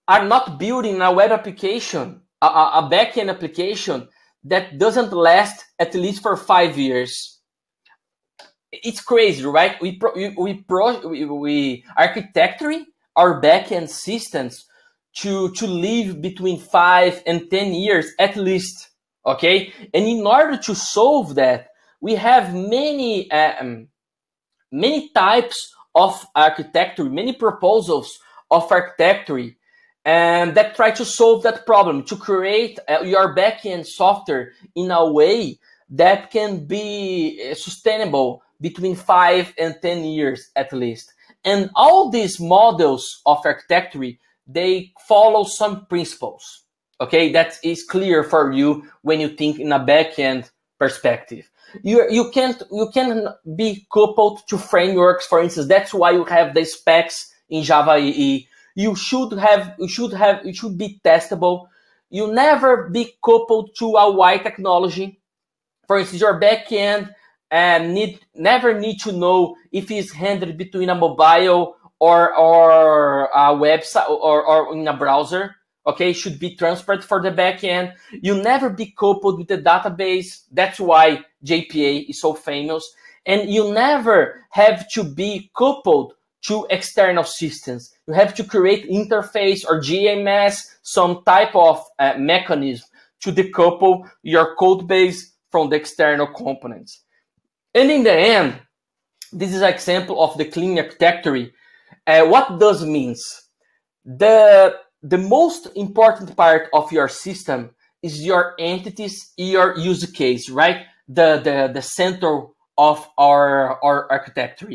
are not building a web application, a backend application that doesn't last at least for 5 years? It's crazy, right? We architecture our backend systems to live between 5 and 10 years at least. Okay, and in order to solve that, we have many types of architecture, many proposals of architecture, and that try to solve that problem, to create your backend software in a way that can be sustainable between 5 and 10 years at least. And all these models of architecture, they follow some principles. Okay, that is clear for you when you think in a backend perspective. You can be coupled to frameworks, for instance. That's why you have the specs in Java EE. It should be testable. You never be coupled to a wide technology. For instance, your backend never need to know if it's handled between a mobile or a website or in a browser. Okay, should be transparent for the backend. You never be coupled with the database. That's why JPA is so famous. And you never have to be coupled to external systems. You have to create interface or GMS, some type of mechanism to decouple your code base from the external components. And in the end, this is an example of the clean architecture. What does means? The most important part of your system is your entities, your use case, right? The center of our architecture.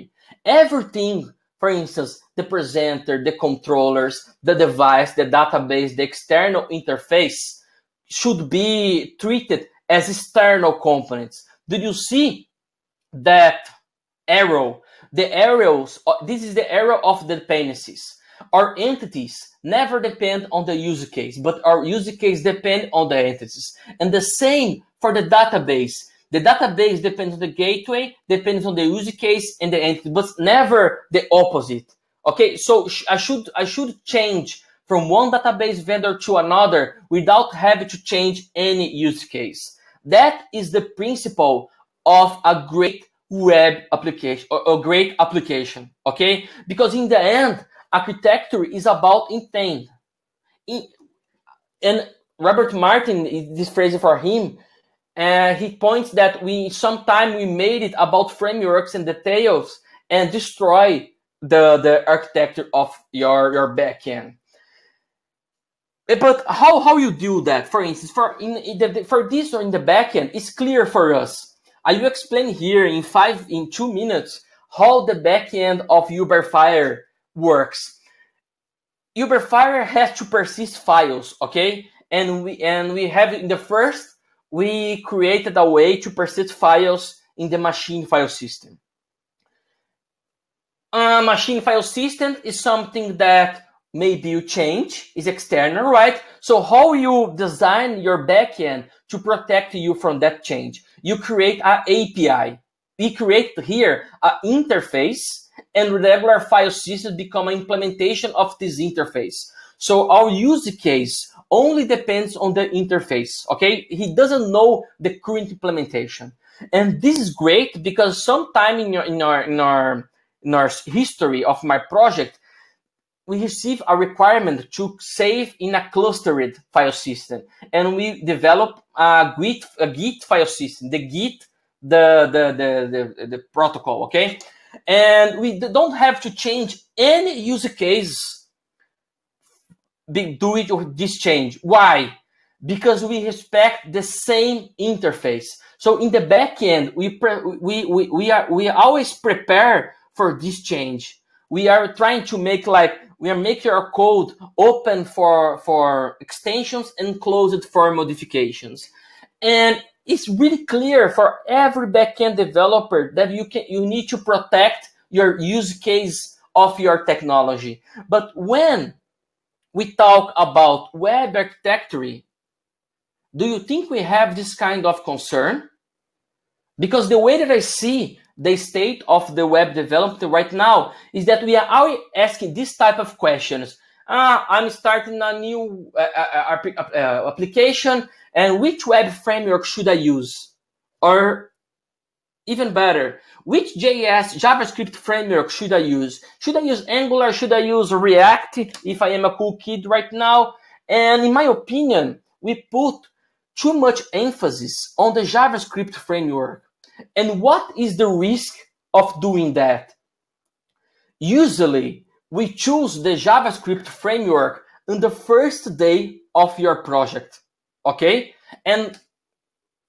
Everything, for instance, the presenter, the controllers, the device, the database, the external interface should be treated as external components. Did you see that arrow? The arrows, this is the arrow of the dependencies. Our entities never depend on the use case, but our use case depend on the entities. And the same for the database. The database depends on the gateway, depends on the use case and the entity, but never the opposite. Okay, so I should change from one database vendor to another without having to change any use case. That is the principle of a great web application or a great application. Okay, because in the end, architecture is about intent. And Robert Martin, this phrase for him, he points that sometimes we made it about frameworks and details and destroy the architecture of your backend. But how you do that? For instance, for this or in the backend, it's clear for us. I will explain here in 2 minutes how the backend of UberFire works. UberFire has to persist files, okay? And we have in the first, we created a way to persist files in the machine file system. Machine file system is something that maybe you change, is external, right? So how you design your backend to protect you from that change? You create an API. We create here an interface, and regular file systems become an implementation of this interface. So our use case only depends on the interface, okay? He doesn't know the current implementation. And this is great because sometime in our history of my project, we receive a requirement to save in a clustered file system. And we develop a Git file system, the Git, the protocol, okay? And we don't have to change any use case do it with this change. Why? Because we respect the same interface. So in the backend, we always prepare for this change. We are trying to make we are making our code open for extensions and closed for modifications. And it's really clear for every backend developer that you need to protect your use case of your technology. But when we talk about web architecture, do you think we have this kind of concern? Because the way that I see the state of the web development right now is that we are always asking this type of questions. I'm starting a new application, and which web framework should I use? Or even better, which JavaScript framework should I use? Should I use Angular? Should I use React if I am a cool kid right now? And in my opinion, we put too much emphasis on the JavaScript framework. And what is the risk of doing that? Usually, we choose the JavaScript framework on the first day of your project, okay? And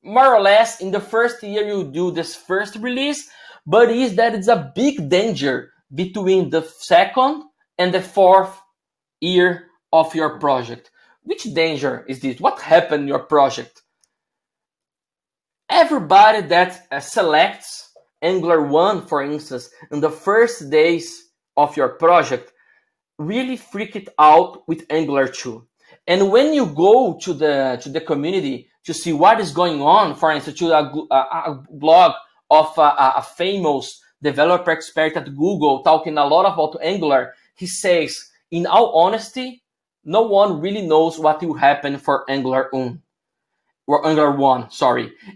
more or less in the first year you do this first release, but it's a big danger between the second and the fourth year of your project. Which danger is this? What happened in your project? Everybody that selects Angular 1, for instance, in the first days of your project really freaked out with Angular 2. And when you go to the community to see what is going on, for instance, to a blog of a famous developer expert at Google talking a lot about Angular, he says, in all honesty, no one really knows what will happen for Angular 1.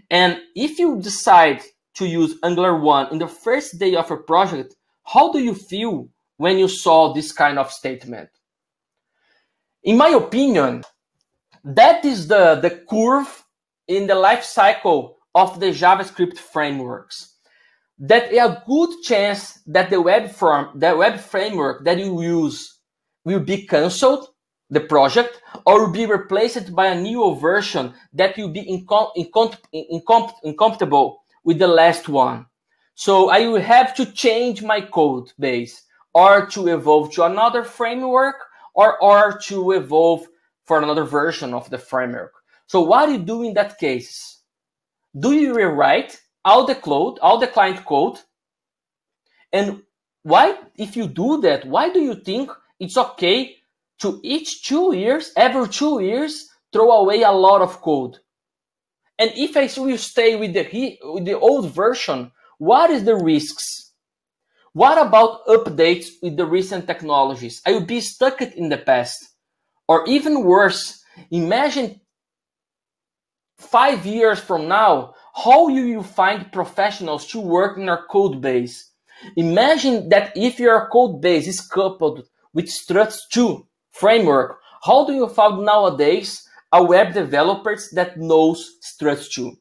And if you decide to use Angular 1 in the first day of a project, how do you feel when you saw this kind of statement? In my opinion, that is the curve in the life cycle of the JavaScript frameworks. That is a good chance that the web framework that you use will be cancelled, the project, or will be replaced by a new version that will be incompatible with the last one. So I will have to change my code base, or to evolve to another framework, or to evolve for another version of the framework. So what do you do in that case? do you rewrite all the code, all the client code? And why, if you do that, why do you think it's okay to each 2 years, every 2 years, throw away a lot of code? And if I will stay with the old version, what is the risks? What about updates with the recent technologies? I will be stuck in the past. Or even worse, imagine 5 years from now, how will you find professionals to work in our code base? Imagine that if your code base is coupled with Struts 2 framework, how do you find nowadays a web developers that knows Struts 2?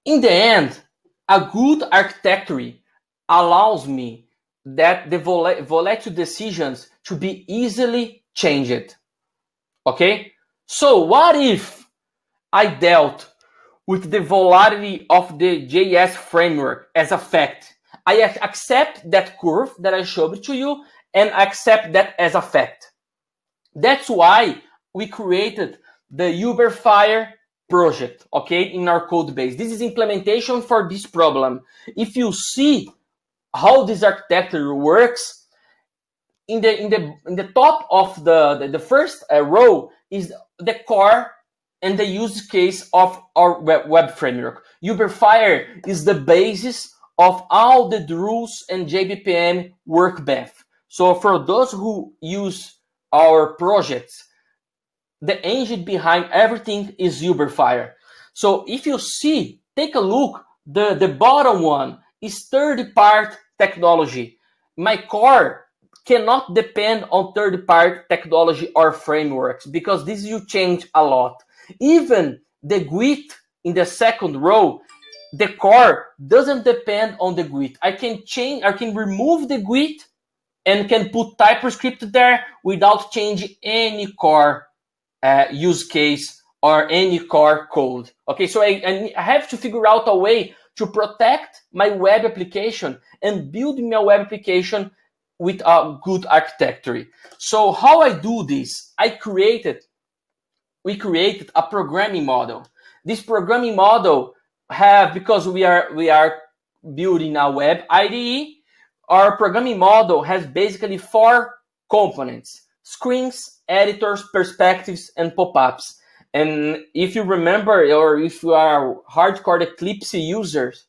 In the end, a good architecture allows me that the volatile decisions to be easily changed. Okay? So what if I dealt with the volatility of the JS framework as a fact? I accept that curve that I showed to you and accept that as a fact. That's why we created the UberFire project, okay, in our code base. This is implementation for this problem. If you see how this architecture works, in the top of the first row is the core and the use case of our web framework. UberFire is the basis of all the rules and JBPM work path. So for those who use our projects, the engine behind everything is UberFire. So if you see, take a look, the bottom one is third-party technology. My core cannot depend on third-party technology or frameworks because this will change a lot. Even the GUID in the second row, the core doesn't depend on the GUID. I can remove the GUID and can put TypeScript there without changing any core use case or any core code. Okay, so I have to figure out a way to protect my web application and build my web application with a good architecture. So how I do this? We created a programming model. This programming model because we are building a web IDE, our programming model has basically 4 components: screens, editors, perspectives, and pop-ups. And if you remember, or if you are hardcore Eclipse users,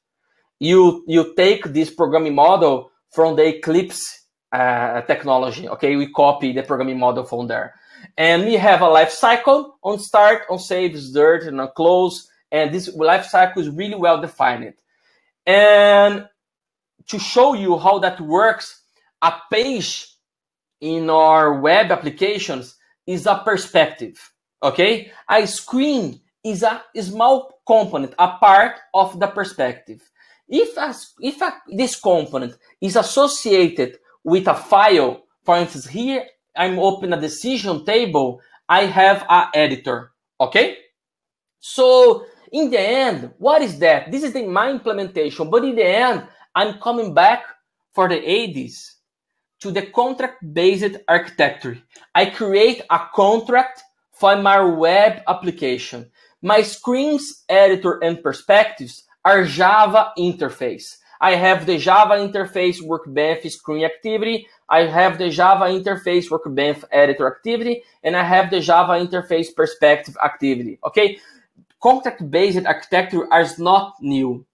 you take this programming model from the Eclipse technology. Okay, we copy the programming model from there. And we have a life cycle on start, on save, start, and on close. And this life cycle is really well defined. And to show you how that works, a page in our web applications is a perspective. Okay, a screen is a small component, a part of the perspective. If this component is associated with a file, for instance, here I'm open a decision table, I have an editor. Okay, so in the end, what is that? This is my implementation, but in the end, I'm coming back for the 80s to the contract-based architecture. I create a contract for my web application. My screens, editor, and perspectives are Java interface. I have the Java interface workbench screen activity. I have the Java interface workbench editor activity, and I have the Java interface perspective activity. Okay, contract-based architecture is not new.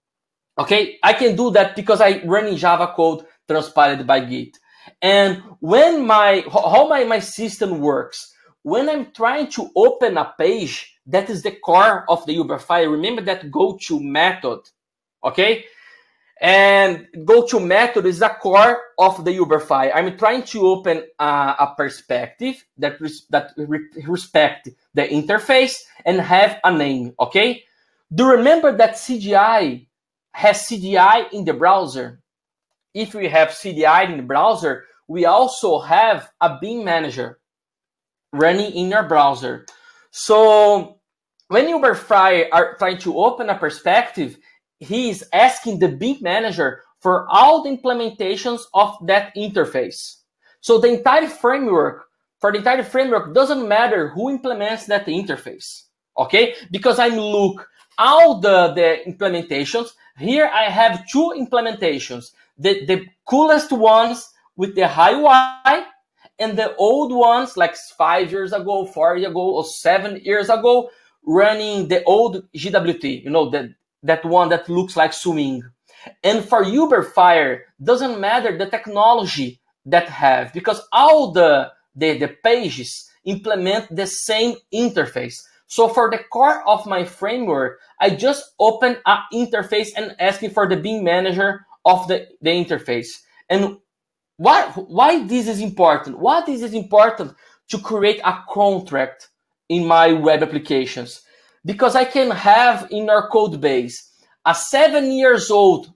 Okay, I can do that because I run in Java code transpiled by Git. And when how my system works, when I'm trying to open a page, that is the core of the UberFire. Remember that go-to method, okay? And go-to method is the core of the UberFire. I'm trying to open a perspective that respect the interface and have a name, okay? Do you remember that CGI has CDI in the browser? If we have CDI in the browser, we also have a bin manager running in your browser. So when UberFire are trying to open a perspective, he is asking the bin manager for all the implementations of that interface. So the entire framework, doesn't matter who implements that interface, okay? Because I'm look all the implementations. Here I have two implementations. The coolest ones with the high UI, and the old ones like 5 years ago, 4 years ago, or 7 years ago, running the old GWT, you know, that one that looks like swing. And for Uber Fire, doesn't matter the technology that have, because all the pages implement the same interface. So for the core of my framework, I just open an interface and asking for the beam manager of the interface. And why this is important? Why this is important to create a contract in my web applications? Because I can have in our code base a 7 years old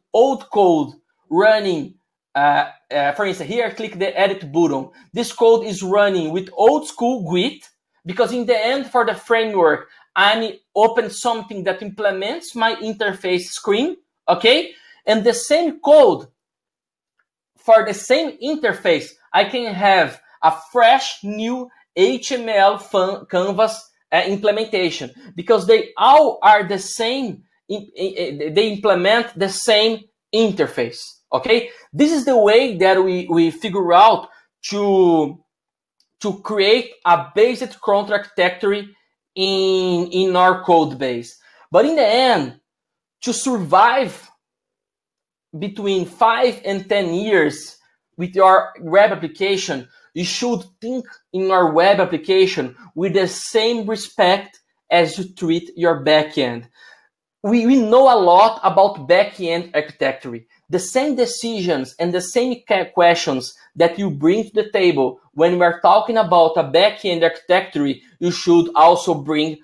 code running. For instance, here I click the edit button. This code is running with old school GUID, because in the end, for the framework, I'm open something that implements my interface screen, okay? And the same code, for the same interface, I can have a fresh new HTML canvas implementation, because they all are the same. They implement the same interface. Okay, this is the way that we figure out to create a based contract architecture in our code base. But in the end, to survive between 5 and 10 years with your web application, you should think in your web application with the same respect as you treat your backend. We know a lot about backend architecture. The same decisions and the same questions that you bring to the table when we're talking about a backend architecture, you should also bring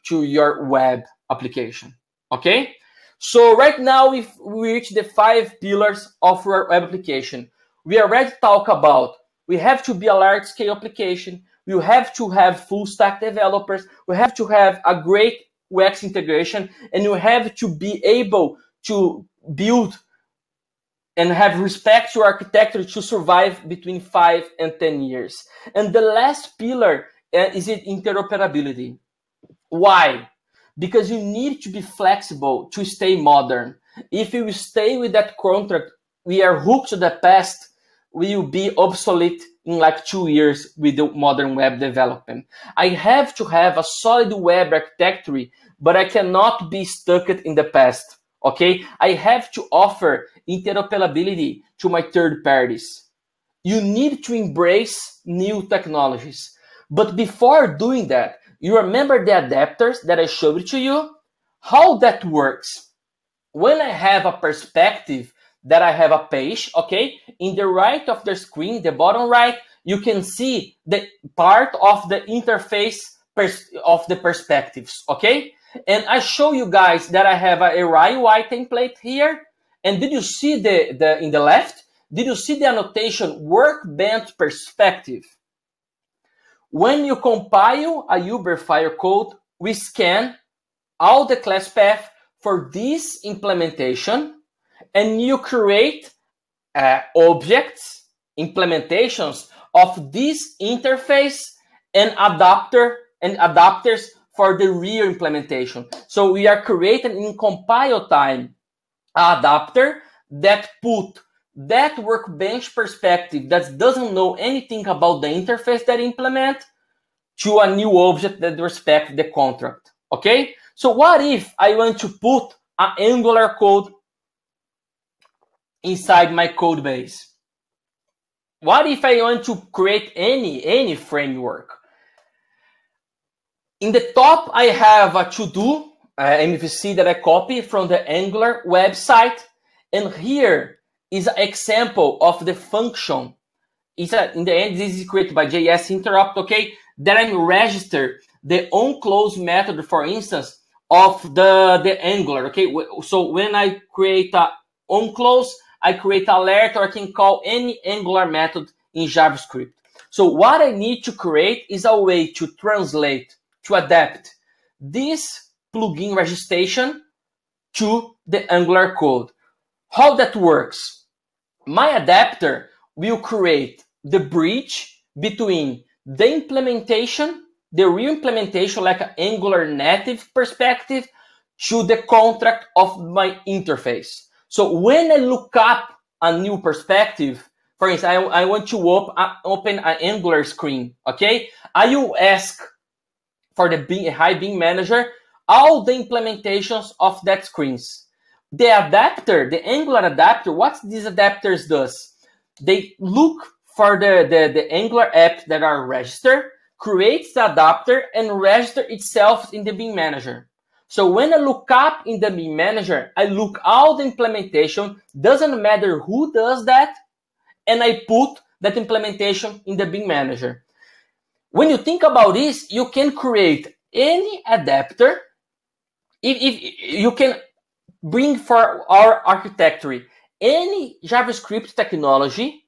to your web application. Okay? So right now we reach the 5 pillars of our web application. We already talked about we have to be a large scale application. We have to have full stack developers. We have to have a great UX integration, and you have to be able to build and have respect to architecture to survive between 5 and 10 years. And the last pillar is interoperability. Why? Because you need to be flexible to stay modern. If you stay with that contract, we are hooked to the past, we will be obsolete in like 2 years with the modern web development. I have to have a solid web architecture, but I cannot be stuck in the past. Okay, I have to offer interoperability to my third parties. You need to embrace new technologies. But before doing that, you remember the adapters that I showed to you? How that works? When I have a perspective that I have a page, okay, in the right of the screen, the bottom right, you can see the part of the interface of the perspectives, okay? And I show you guys that I have a UI template here. And did you see in the left? Did you see the annotation workbench perspective? When you compile a Uber Fire code, we scan all the class path for this implementation, and you create objects, implementations of this interface and adapters for the real implementation. So we are creating in compile time an adapter that put that workbench perspective that doesn't know anything about the interface that implement to a new object that respects the contract. Okay? So what if I want to put an Angular code inside my code base? What if I want to create any framework? In the top, I have a to-do MVC that I copy from the Angular website. And here is an example of the function. In the end, this is created by JS interrupt, okay? That I register the onClose method, for instance, of the Angular, okay? So when I create a onClose, I create alert, or I can call any Angular method in JavaScript. So what I need to create is a way to translate, to adapt this plugin registration to the Angular code. How that works? My adapter will create the bridge between the implementation, the real implementation, like an Angular native perspective, to the contract of my interface. So when I look up a new perspective, for instance, I want to open an Angular screen, okay? I will ask for the high beam manager all the implementations of that screens. The adapter, the Angular adapter, what these adapters does? They look for the Angular apps that are registered, creates the adapter, and register itself in the beam manager. So when I look up in the beam manager, I look all the implementation, doesn't matter who does that, and I put that implementation in the beam manager. When you think about this, you can create any adapter. If you can bring for our architecture any JavaScript technology,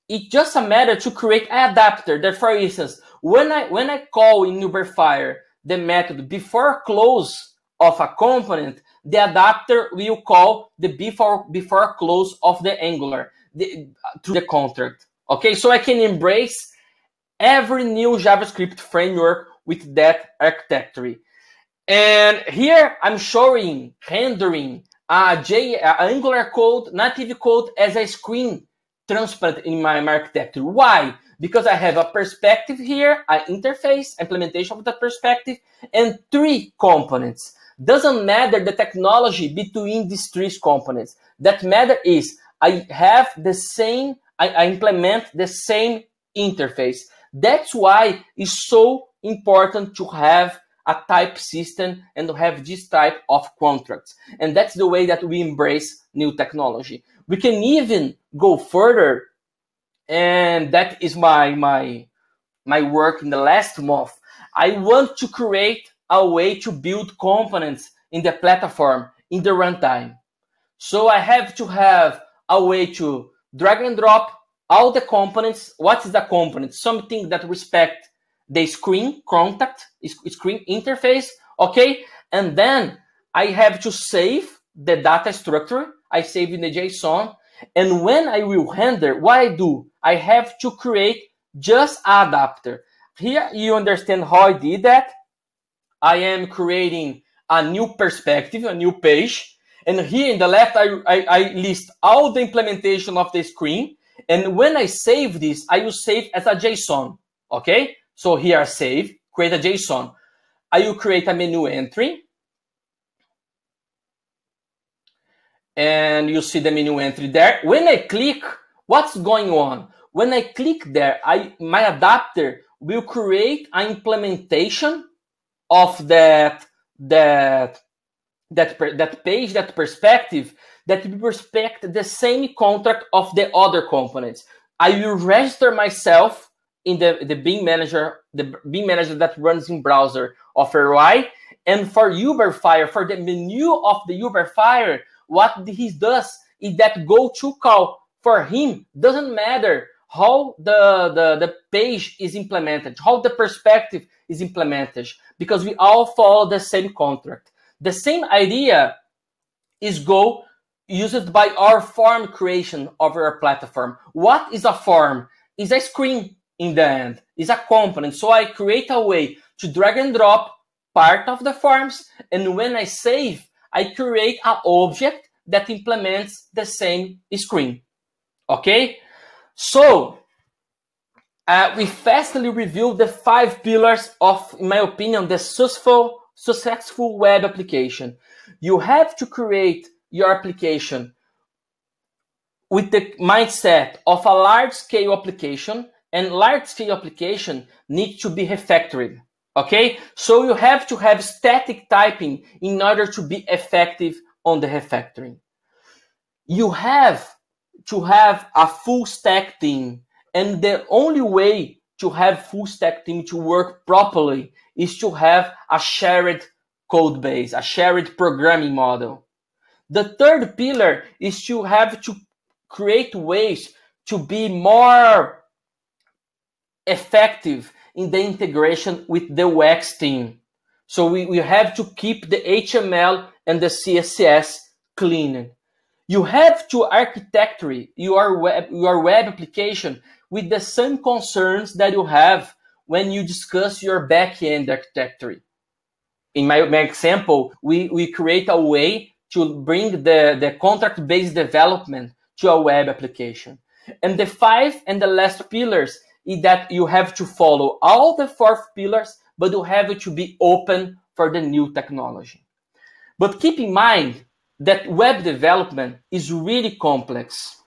it's just a matter to create an adapter that, for instance, when I call in UberFire the method before close of a component, the adapter will call the before close of the Angular through the contract. Okay, so I can embrace every new JavaScript framework with that architecture. And here I'm showing rendering Angular code, native code as a screen transparent in my architecture. Why? Because I have a perspective here, an interface, implementation of that perspective, and 3 components. Doesn't matter the technology between these 3 components. That matter is I have the same, I implement the same interface. That's why it's so important to have a type system and to have this type of contracts. And that's the way that we embrace new technology. We can even go further, and that is my work in the last month. I want to create a way to build components in the platform in the runtime. So I have to have a way to drag and drop all the components. What is the component? Something that respect the screen contact, screen interface, okay? And then I have to save the data structure. I save in the JSON. And when I will render, what I do? I have to create just an adapter. Here you understand how I did that. I am creating a new perspective, a new page. And here in the left, I list all the implementation of the screen. And when I save this, I will save as a JSON, okay? So here I save, create a JSON. I will create a menu entry. And you see the menu entry there. When I click, what's going on? When I click there, my adapter will create an implementation of that page, that perspective, that will respect the same contract of the other components. I will register myself in the beam manager that runs in browser of UI. And for UberFire, for the menu of the UberFire, what he does is that go to call. For him, doesn't matter how the page is implemented, how the perspective is implemented, because we all follow the same contract. The same idea is used by our form creation of our platform. What is a form? It's a screen in the end. It's a component. So I create a way to drag and drop part of the forms, and when I save, I create an object that implements the same screen. Okay? So we fastly review the 5 pillars of, in my opinion, the successful web application. You have to create your application with the mindset of a large-scale application, and large-scale application needs to be refactored. Okay? So you have to have static typing in order to be effective on the refactoring. You have to have a full stack team, and the only way to have full stack team to work properly is to have a shared code base, a shared programming model. The third pillar is to have to create ways to be more effective in the integration with the UX team. So we have to keep the HTML and the CSS clean. You have to architect your web application with the same concerns that you have when you discuss your backend architecture. in my example, we create a way to bring the contract-based development to a web application. And the 5 and the last pillars is that you have to follow all the 4 pillars, but you have to be open for the new technology. But keep in mind that web development is really complex.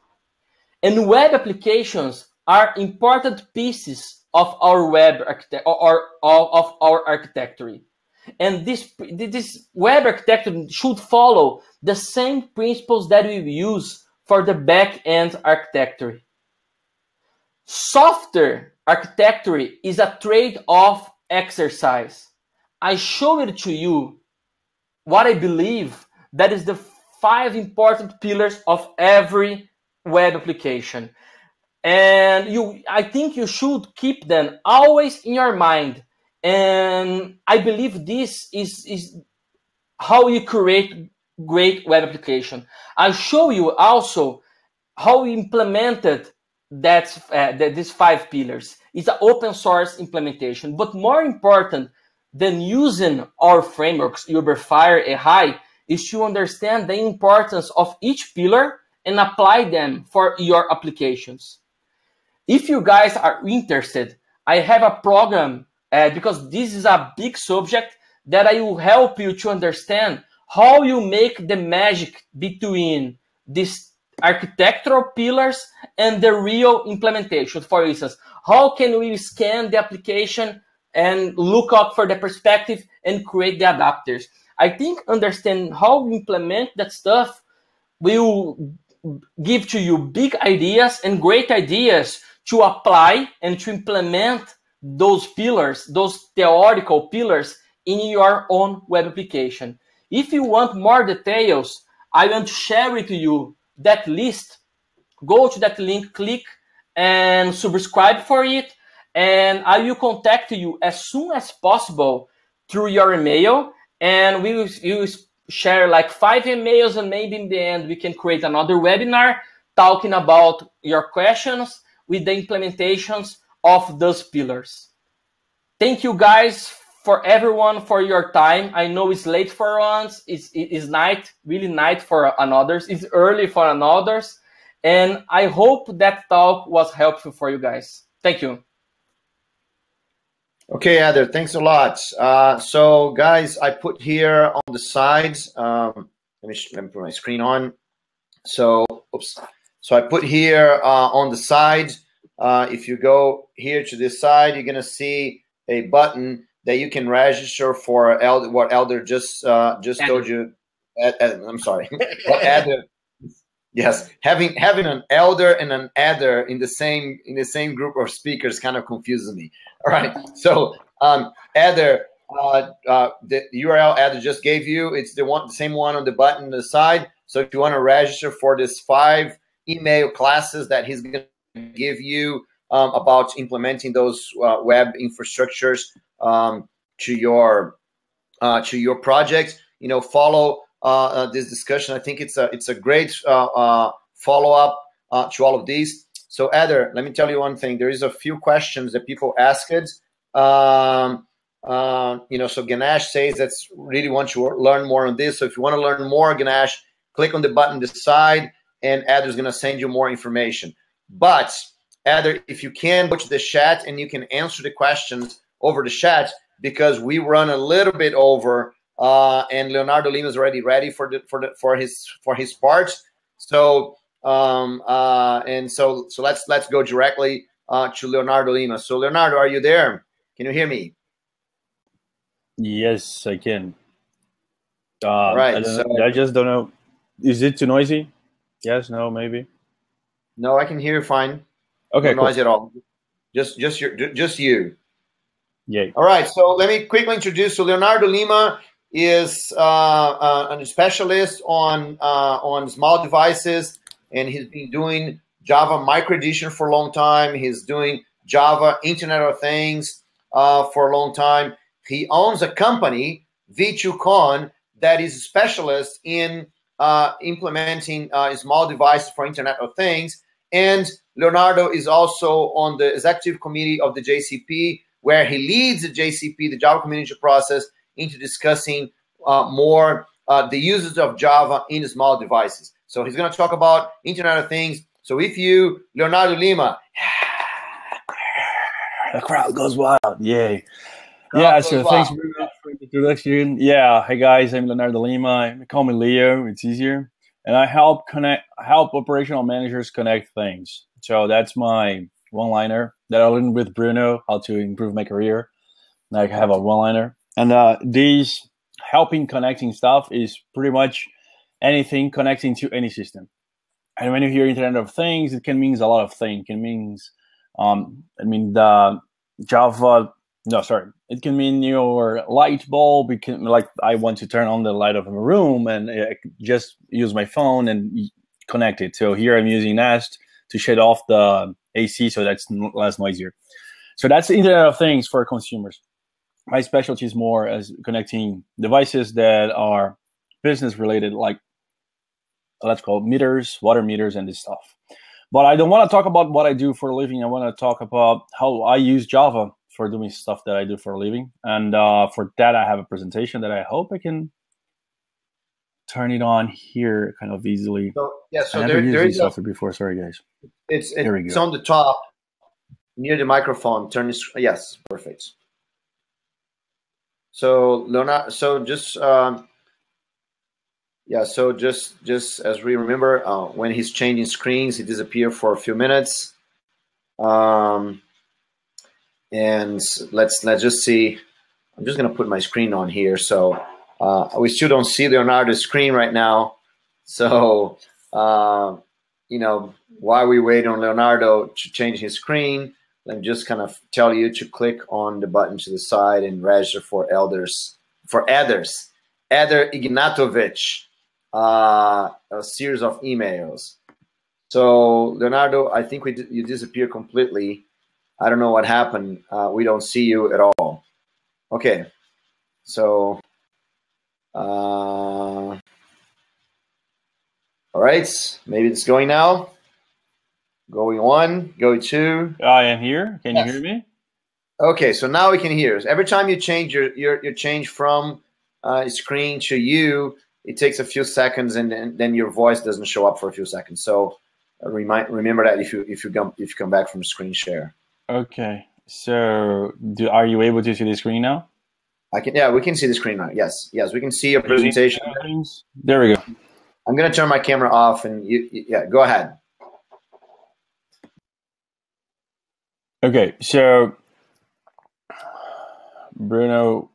And web applications are important pieces of our web of our architecture. And this web architecture should follow the same principles that we use for the back-end architecture. Software architecture is a trade-off exercise. I showed it to you what I believe that is the 5 important pillars of every web application. And I think you should keep them always in your mind. And I believe this is how you create great web application. I'll show you also how we implemented these 5 pillars. It's an open source implementation. But more important than using our frameworks, Uberfire, AI, is to understand the importance of each pillar and apply them for your applications. If you guys are interested, I have a program, because this is a big subject, that I will help you to understand how you make the magic between these architectural pillars and the real implementation. For instance, how can we scan the application and look out for the perspective and create the adapters? I think understanding how we implement that stuff will give to you big ideas and great ideas to apply and to implement those pillars, those theoretical pillars in your own web application. If you want more details, I want to share with you that list. Go to that link, click and subscribe for it. And I will contact you as soon as possible through your email. And we will share like 5 emails, and maybe in the end we can create another webinar talking about your questions with the implementations of those pillars. Thank you guys for everyone for your time. I know it's late for us. It's night, really night for others. It's early for others. And I hope that talk was helpful for you guys. Thank you.
Okay, Eder, thanks a lot. So, guys, I put here on the sides, let me put my screen on. So, oops. So I put here on the side, if you go here to this side, you're going to see a button that you can register for what Eder just told you. I'm sorry. What Eder, yes, having an Eder and an Eder in the same group of speakers kind of confuses me. All right. So Eder, the URL Eder just gave you, it's the same one on the button on the side. So if you want to register for this 5 email classes that he's going to give you about implementing those web infrastructures to your project, follow this discussion. I think it's a great follow up to all of these. So Eder, let me tell you one thing. There is a few questions that people asked. So Ganesh says that's really want to learn more on this. So if you want to learn more, Ganesh, click on the button this side, and Eder is going to send you more information. But Eder, if you can, go to the chat and you can answer the questions over the chat, because we run a little bit over, and Leonardo Lima is already ready for his part. So so let's go directly to Leonardo Lima. So Leonardo, are you there? Can you hear me?
Yes, I can.
Right.
I just don't know. Is it too noisy? Yes, no, maybe.
No, I can hear you fine.
Okay,
no noise at all. Just you.
Yay.
All right. So let me quickly introduce. So Leonardo Lima is a specialist on small devices, and he's been doing Java Micro Edition for a long time. He's doing Java Internet of Things for a long time. He owns a company, V2Con, that is a specialist in implementing small devices for Internet of Things. And Leonardo is also on the executive committee of the JCP, where he leads the JCP, the Java Community Process, into discussing more the usage of Java in small devices. So he's going to talk about Internet of Things. So if you, Leonardo Lima,
the crowd goes wild. Yay. Yeah, so thanks for the introduction. Yeah, hey guys, I'm Leonardo Lima. Call me Leo, it's easier. And I help operational managers connect things. So that's my one-liner that I learned with Bruno, how to improve my career. Like I have a one-liner. And these helping connecting stuff is pretty much anything connecting to any system. And when you hear Internet of Things, it can mean a lot of things. It can mean, the Java. No, sorry. It can mean your light bulb. It can, like, I want to turn on the light of a room and just use my phone and connect it. So here I'm using Nest to shut off the AC so that's less noisier. So that's the Internet of Things for consumers. My specialty is more as connecting devices that are business related, like let's call it meters, water meters, and this stuff. But I don't want to talk about what I do for a living. I want to talk about how I use Java for doing stuff that I do for a living. And for that, I have a presentation that I hope I can turn it on here kind of easily.
So, yeah, so
I never used this software before. Sorry, guys.
It's on the top near the microphone. Turn this. Yes, perfect. So Leonardo, so just so just as we remember, when he's changing screens, he disappears for a few minutes. And let's just see. I'm just gonna put my screen on here. So we still don't see Leonardo's screen right now. So while we wait on Leonardo to change his screen, let me just kind of tell you to click on the button to the side and register for Eder Ignatovich, a series of emails. So Leonardo, I think you disappear completely. I don't know what happened. We don't see you at all. Okay, so all right, maybe it's going now. Going one, going two.
I am here. Can you hear me?
Okay, so now we can hear. Every time you change your change from screen to you, it takes a few seconds, and then your voice doesn't show up for a few seconds. So remember that if you come back from screen share.
Okay. So are you able to see the screen now?
I can. Yeah, we can see the screen now. Yes, we can see your presentation.
There we go.
I'm gonna turn my camera off, and go ahead.
Okay, so Bruno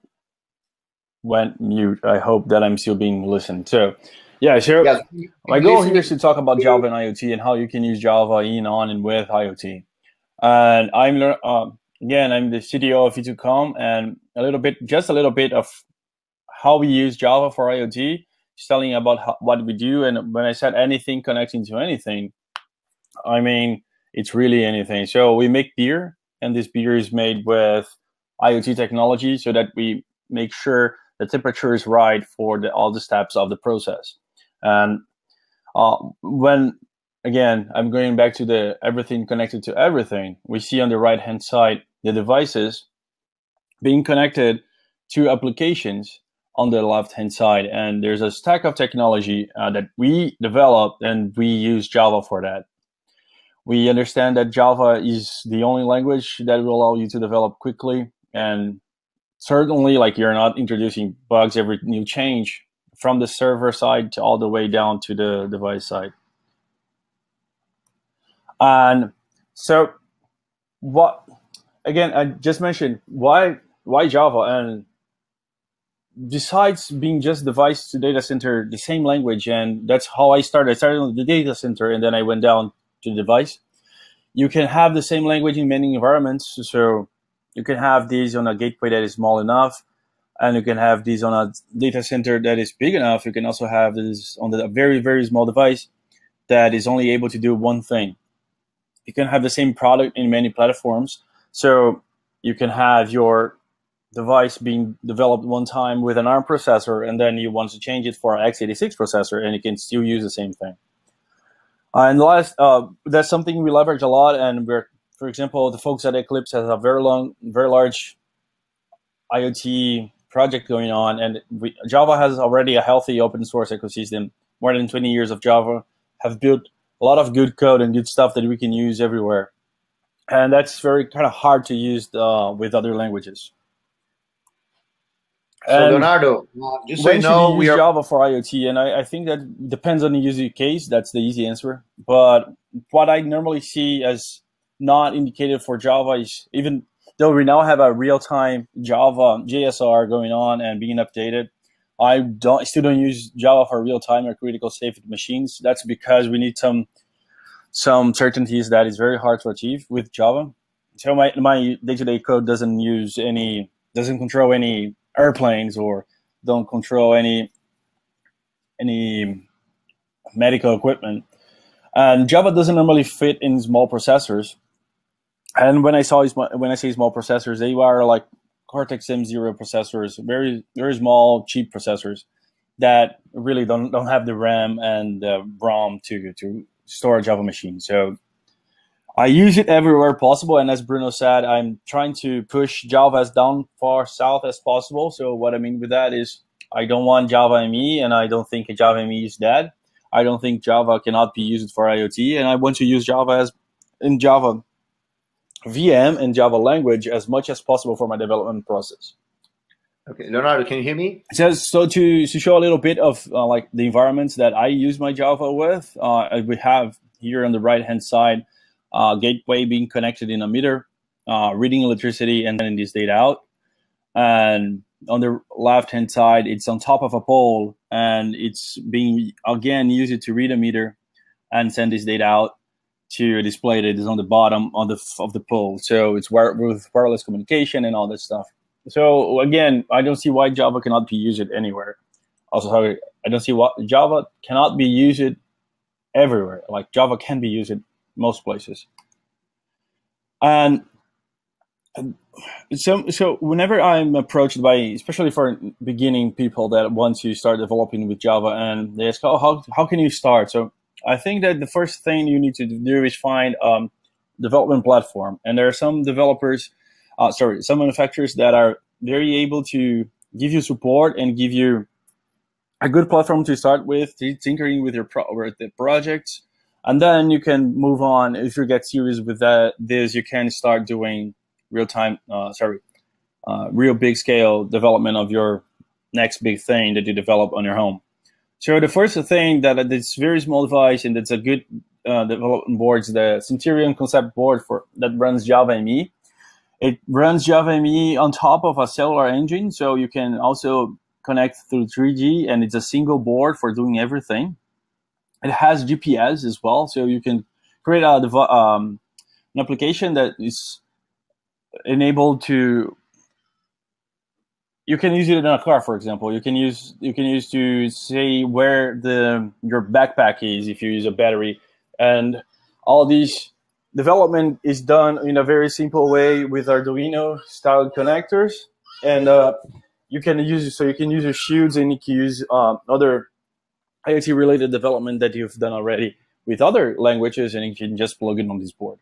went mute. I hope that I'm still being listened to. Yeah, sure. Yes, my goal here is to talk about Java and IoT and how you can use Java in, on, and with IoT. And I'm the CTO of E2Com, and just a little bit of how we use Java for IoT, just telling about what we do. And when I said anything connecting to anything, I mean, it's really anything. So we make beer, and this beer is made with IoT technology so that we make sure the temperature is right for all the steps of the process. And again, I'm going back to the everything connected to everything. We see on the right-hand side the devices being connected to applications on the left-hand side. And there's a stack of technology that we developed, and we use Java for that. We understand that Java is the only language that will allow you to develop quickly, and certainly, like, you're not introducing bugs every new change from the server side to all the way down to the device side. And so, I just mentioned why Java, and besides being just device to data center, the same language, and that's how I started. I started on the data center, and then I went down to the device. You can have the same language in many environments. So you can have these on a gateway that is small enough, and you can have these on a data center that is big enough. You can also have this on a very, very small device that is only able to do one thing. You can have the same product in many platforms. So you can have your device being developed one time with an ARM processor, and then you want to change it for an x86 processor, and you can still use the same thing. And that's something we leverage a lot. And for example, the folks at Eclipse has a very large IoT project going on, and Java has already a healthy open source ecosystem. More than 20 years of Java, have built a lot of good code and good stuff that we can use everywhere. And that's very kind of hard to use with other languages.
So
and
Leonardo, just so
when
you
should
know,
you use Java for IoT? And I think that depends on the use case. That's the easy answer. But what I normally see as not indicated for Java is, even though we now have a real-time Java JSR going on and being updated, I still don't use Java for real-time or critical safety machines. That's because we need some certainties that is very hard to achieve with Java. So my day-to-day code doesn't control any airplanes or don't control any medical equipment. And Java doesn't normally fit in small processors. And when I say small processors, they are like Cortex M0 processors, very very small, cheap processors that really don't have the RAM and the ROM to store a Java machine. So I use it everywhere possible. And as Bruno said, I'm trying to push Java as down far south as possible. So what I mean with that is I don't want Java ME, and I don't think Java ME is dead. I don't think Java cannot be used for IoT, and I want to use Java in Java VM and Java language as much as possible for my development process.
Okay, Leonardo, can you hear me?
So to show a little bit of like the environments that I use my Java with, we have here on the right-hand side, gateway being connected in a meter, reading electricity and sending this data out. And on the left-hand side, it's on top of a pole, and it's being, again, used to read a meter and send this data out to a display that is on the bottom of the pole. So it's with wireless communication and all that stuff. So again, I don't see why Java cannot be used anywhere. Also, I don't see why Java cannot be used everywhere. Like Java can be used in most places. And so whenever I'm approached by, especially for beginning people that want to start developing with Java, and they ask, oh, how can you start? So I think that the first thing you need to do is find development platform. And there are some some manufacturers that are very able to give you support and give you a good platform to start with, tinkering with your projects. And then you can move on. If you get serious with this, you can start doing real big scale development of your next big thing that you develop on your home. So the first thing that is very small device, and that's a good development board, is the Centurion concept board that runs Java ME. It runs Java ME on top of a cellular engine, so you can also connect through 3G, and it's a single board for doing everything. It has GPS as well, so you can create an application that is enabled to. You can use it in a car, for example. You can use to say where your backpack is if you use a battery, and all these development is done in a very simple way with Arduino style connectors, and you can use your shields, and you can use other IoT related development that you've done already with other languages, and you can just plug it on this board.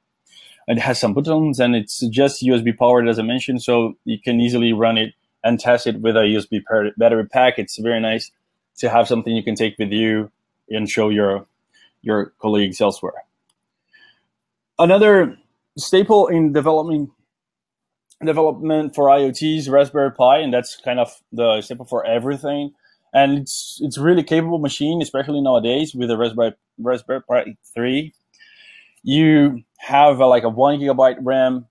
And it has some buttons, and it's just USB powered, as I mentioned, so you can easily run it and test it with a USB battery pack. It's very nice to have something you can take with you and show your colleagues elsewhere. Another staple in development for IoT is Raspberry Pi, and that's kind of the staple for everything. And it's really capable machine, especially nowadays with the Raspberry Pi 3. You have like a 1 gigabyte RAM,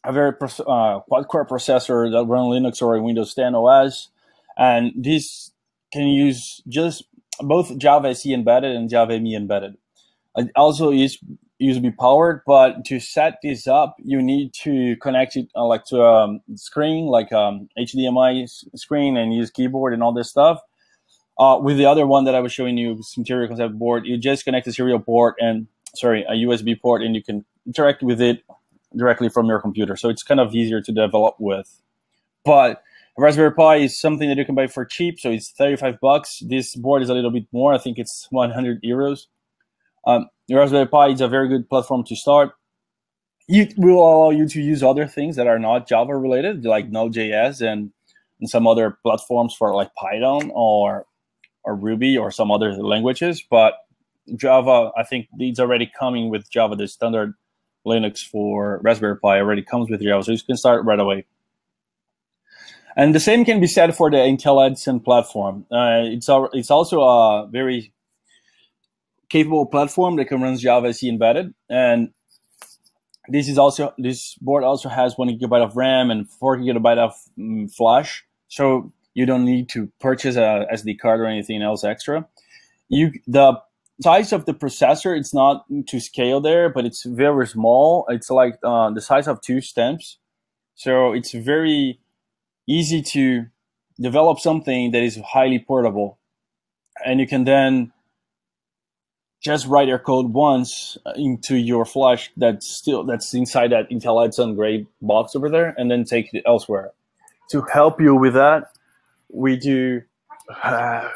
a very quad-core processor that runs Linux or Windows 10 OS, and this can use just both Java SE embedded and Java ME embedded. It also is USB powered, but to set this up, you need to connect it to a screen, like HDMI screen, and use keyboard and all this stuff. With the other one that I was showing you, Centurion concept board, you just connect a serial port a USB port, and you can interact with it directly from your computer. So it's kind of easier to develop with. But Raspberry Pi is something that you can buy for cheap, so it's $35. This board is a little bit more. I think it's 100 euros. The Raspberry Pi is a very good platform to start. It will allow you to use other things that are not Java related, like Node.js and and some other platforms for like Python or Ruby or some other languages. But Java, I think it's already coming with Java. The standard Linux for Raspberry Pi already comes with Java, so you can start right away. And the same can be said for the Intel Edison platform. It's also a very capable platform that can run Java SE embedded, and this board also has 1 GB of RAM and 4 GB of flash, so you don't need to purchase a SD card or anything else extra. The size of the processor, it's not to scale there, but it's very small. It's like the size of 2 stamps, so it's very easy to develop something that is highly portable, and you can then just write your code once into your flash that's inside that Intel Edison gray box over there, and then take it elsewhere. To help you with that, we do have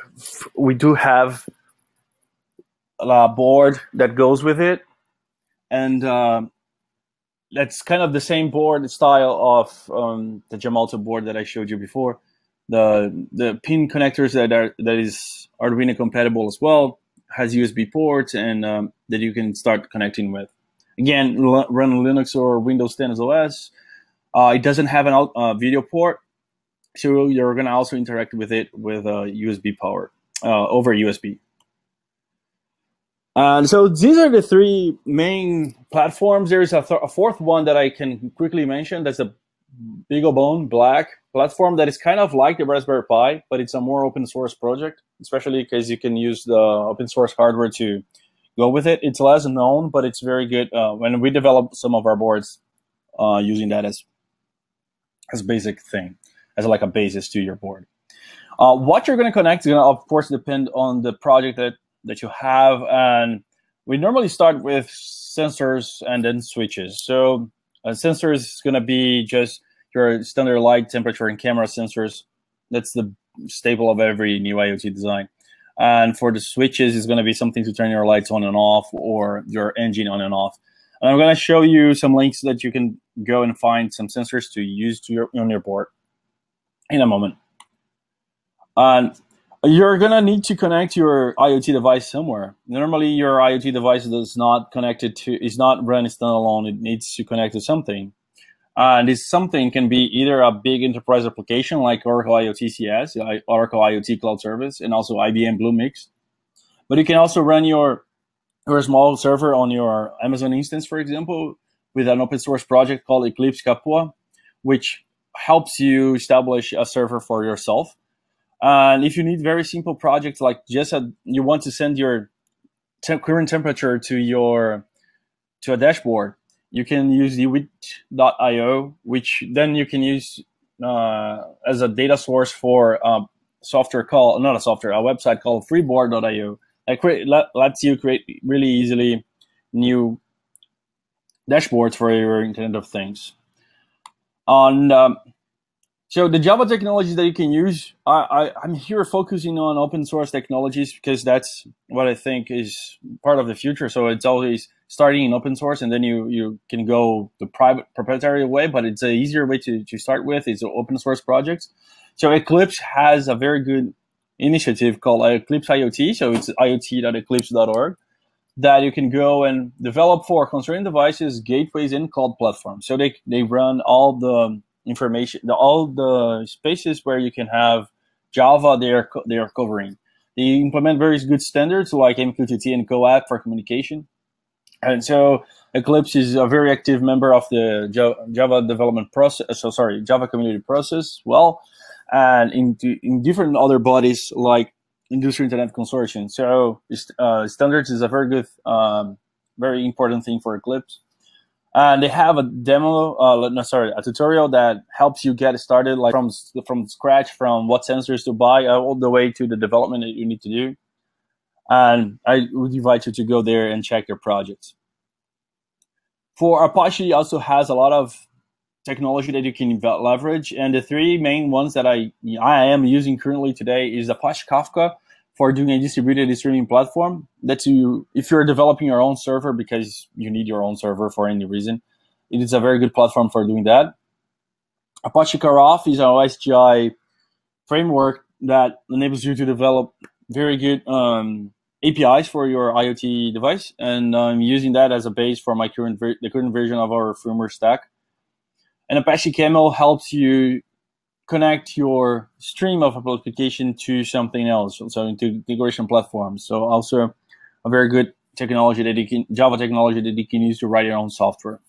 a board that goes with it, and that's kind of the same board style of the Gemalto board that I showed you before. The pin connectors that is Arduino compatible as well, has USB ports, and that you can start connecting with. Again, run Linux or Windows 10 as OS. It doesn't have a video port, so you're going to also interact with it with USB power over USB. And so these are the 3 main platforms. There is a fourth one that I can quickly mention. That's a BeagleBone Black platform that is kind of like the Raspberry Pi, but it's a more open source project, especially because you can use the open source hardware to go with it. It's less known, but it's very good. When we develop some of our boards using that as basic thing, as like a basis to your board. What you're going to connect is going to, of course, depend on the project that you have. And we normally start with sensors and then switches. So sensors is going to be just your standard light, temperature, and camera sensors. That's the staple of every new IoT design. And for the switches, it's going to be something to turn your lights on and off, or your engine on and off. And I'm going to show you some links that you can go and find some sensors to use on your board in a moment. And you're going to need to connect your IoT device somewhere. Normally, your IoT device is not run standalone. It needs to connect to something. And this something can be either a big enterprise application like Oracle IoT CS, Oracle IoT Cloud Service, and also IBM Bluemix. But you can also run your small server on your Amazon instance, for example, with an open source project called Eclipse Capua, which helps you establish a server for yourself. And if you need very simple projects, like you want to send your current temperature to a dashboard, you can use Wit.io, which then you can use as a data source for a website called freeboard.io. That lets you create really easily new dashboards for your Internet of Things. So the Java technologies that you can use, I'm here focusing on open source technologies because that's what I think is part of the future. So it's always starting in open source, and then you can go the private proprietary way, but it's an easier way to start with is open source projects. So Eclipse has a very good initiative called Eclipse IoT. So it's iot.eclipse.org that you can go and develop for constrained devices, gateways, and cloud platforms. So they run all the information, all the spaces where you can have Java, they are covering. They implement very good standards like MQTT and CoAP for communication. And so Eclipse is a very active member of the Java development process, Java community process, and in different other bodies like Industry Internet Consortium. So standards is a very good, very important thing for Eclipse. And they have a tutorial that helps you get started, like from scratch, from what sensors to buy all the way to the development that you need to do. And I would invite you to go there and check their projects. For Apache, also has a lot of technology that you can leverage. And the 3 main ones that I am using currently today is Apache Kafka for doing a distributed streaming platform. That's if you're developing your own server because you need your own server for any reason, it is a very good platform for doing that. Apache Karaf is an OSGI framework that enables you to develop very good APIs for your IoT device, and I'm using that as a base for my the current version of our firmware stack. And Apache Camel helps you connect your stream of application to something else, so into integration platforms. So also a very good technology that Java technology that you can use to write your own software.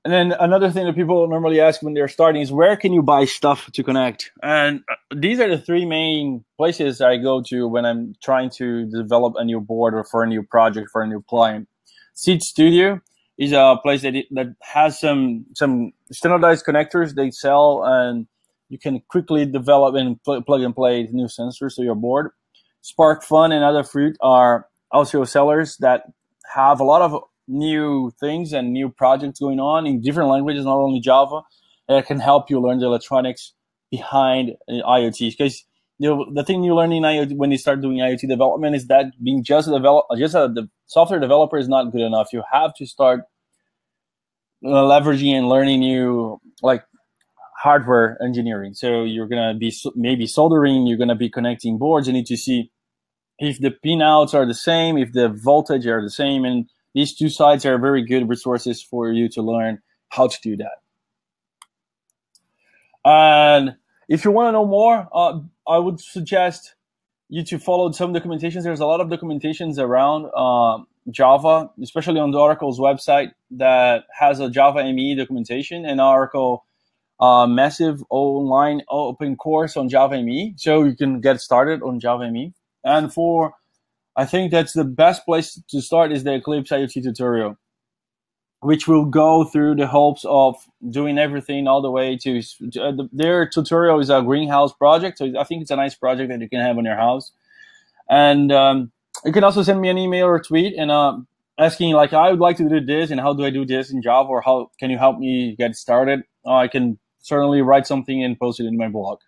And then another thing that people normally ask when they're starting is, where can you buy stuff to connect? And these are the three main places I go to when I'm trying to develop a new board or for a new project, for a new client. Seed Studio is a place that has some standardized connectors they sell, and you can quickly develop and plug and play new sensors to your board. Spark Fun and Other Fruit are also sellers that have a lot of new things and new projects going on in different languages, not only Java, that can help you learn the electronics behind IoT. Because the thing you learn in IoT when you start doing IoT development is that being just a software developer is not good enough. You have to start leveraging and learning new hardware engineering. So you're gonna be maybe soldering, you're gonna be connecting boards. You need to see if the pinouts are the same, if the voltage are the same, and these two sides are very good resources for you to learn how to do that. And if you want to know more, I would suggest you to follow some documentations. There's a lot of documentations around Java, especially on the Oracle's website, that has a Java ME documentation, and Oracle massive online open course on Java ME, so you can get started on Java ME. And I think that's the best place to start is the Eclipse IoT tutorial, which will go through the hopes of doing everything all the way to their tutorial is a greenhouse project. So I think it's a nice project that you can have on your house. And you can also send me an email or tweet and asking I would like to do this, and how do I do this in Java, or how can you help me get started? I can certainly write something and post it in my blog.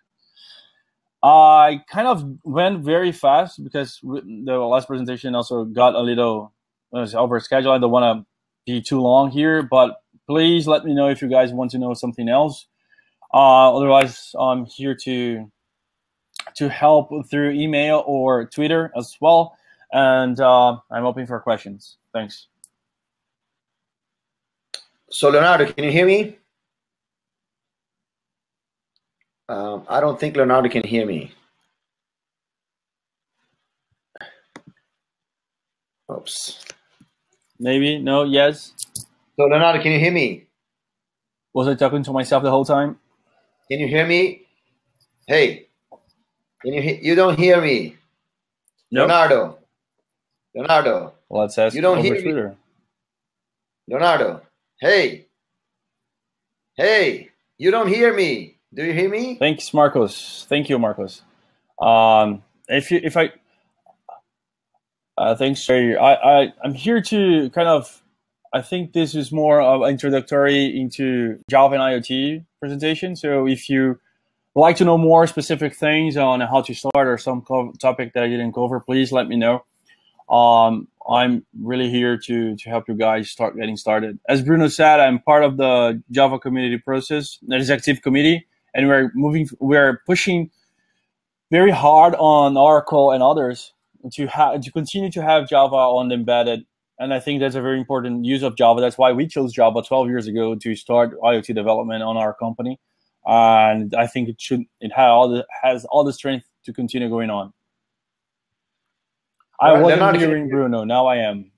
I kind of went very fast because the last presentation also got a little over schedule. I don't want to be too long here, but please let me know if you guys want to know something else. Otherwise, I'm here to help through email or Twitter as well. And I'm open for questions. Thanks.
So Leonardo, can you hear me? I don't think Leonardo can hear me. Oops.
Maybe, no, yes.
So Leonardo, can you hear me?
Was I talking to myself the whole time?
Can you hear me? Hey, you don't hear me? Nope. Leonardo.
Well, let's ask
you don't
over
hear
Twitter.
Me? Leonardo, hey, you don't hear me? Do you hear me?
Thanks, Marcos. Thank you, Marcos. Thanks, Shay. I'm here to kind of, I think this is more of an introductory into Java and IoT presentation. So if you like to know more specific things on how to start or some topic that I didn't cover, please let me know. I'm really here to help you guys start getting started. As Bruno said, I'm part of the Java community process, that is active committee, and we're pushing very hard on Oracle and others to continue to have Java on embedded. And I think that's a very important use of Java. That's why we chose Java 12 years ago to start IoT development on our company. And I think it has all the strength to continue going on. I wasn't Leonardo, hearing Bruno. Now I am.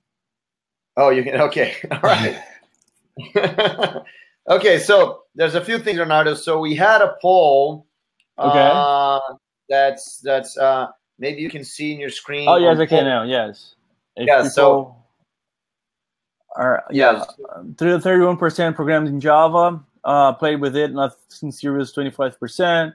Oh, you can. Okay. All right. Okay. So there's a few things, Leonardo. So we had a poll.
Okay.
That's maybe you can see in your screen.
Oh, yes, I can now. Yes.
So.
Are, yeah. 31% programmed in Java. Played with it. Nothing serious. 25%.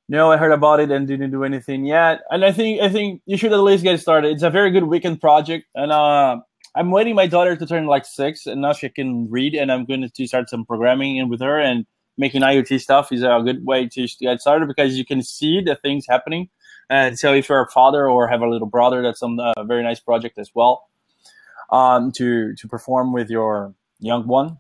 No, I heard about it and didn't do anything yet. And I think you should at least get started. It's a very good weekend project, and I'm waiting my daughter to turn 6, and now she can read, and I'm going to start some programming with her, and making IoT stuff is a good way to get started because you can see the things happening. And so if you're a father or have a little brother, that's a very nice project as well to perform with your young one.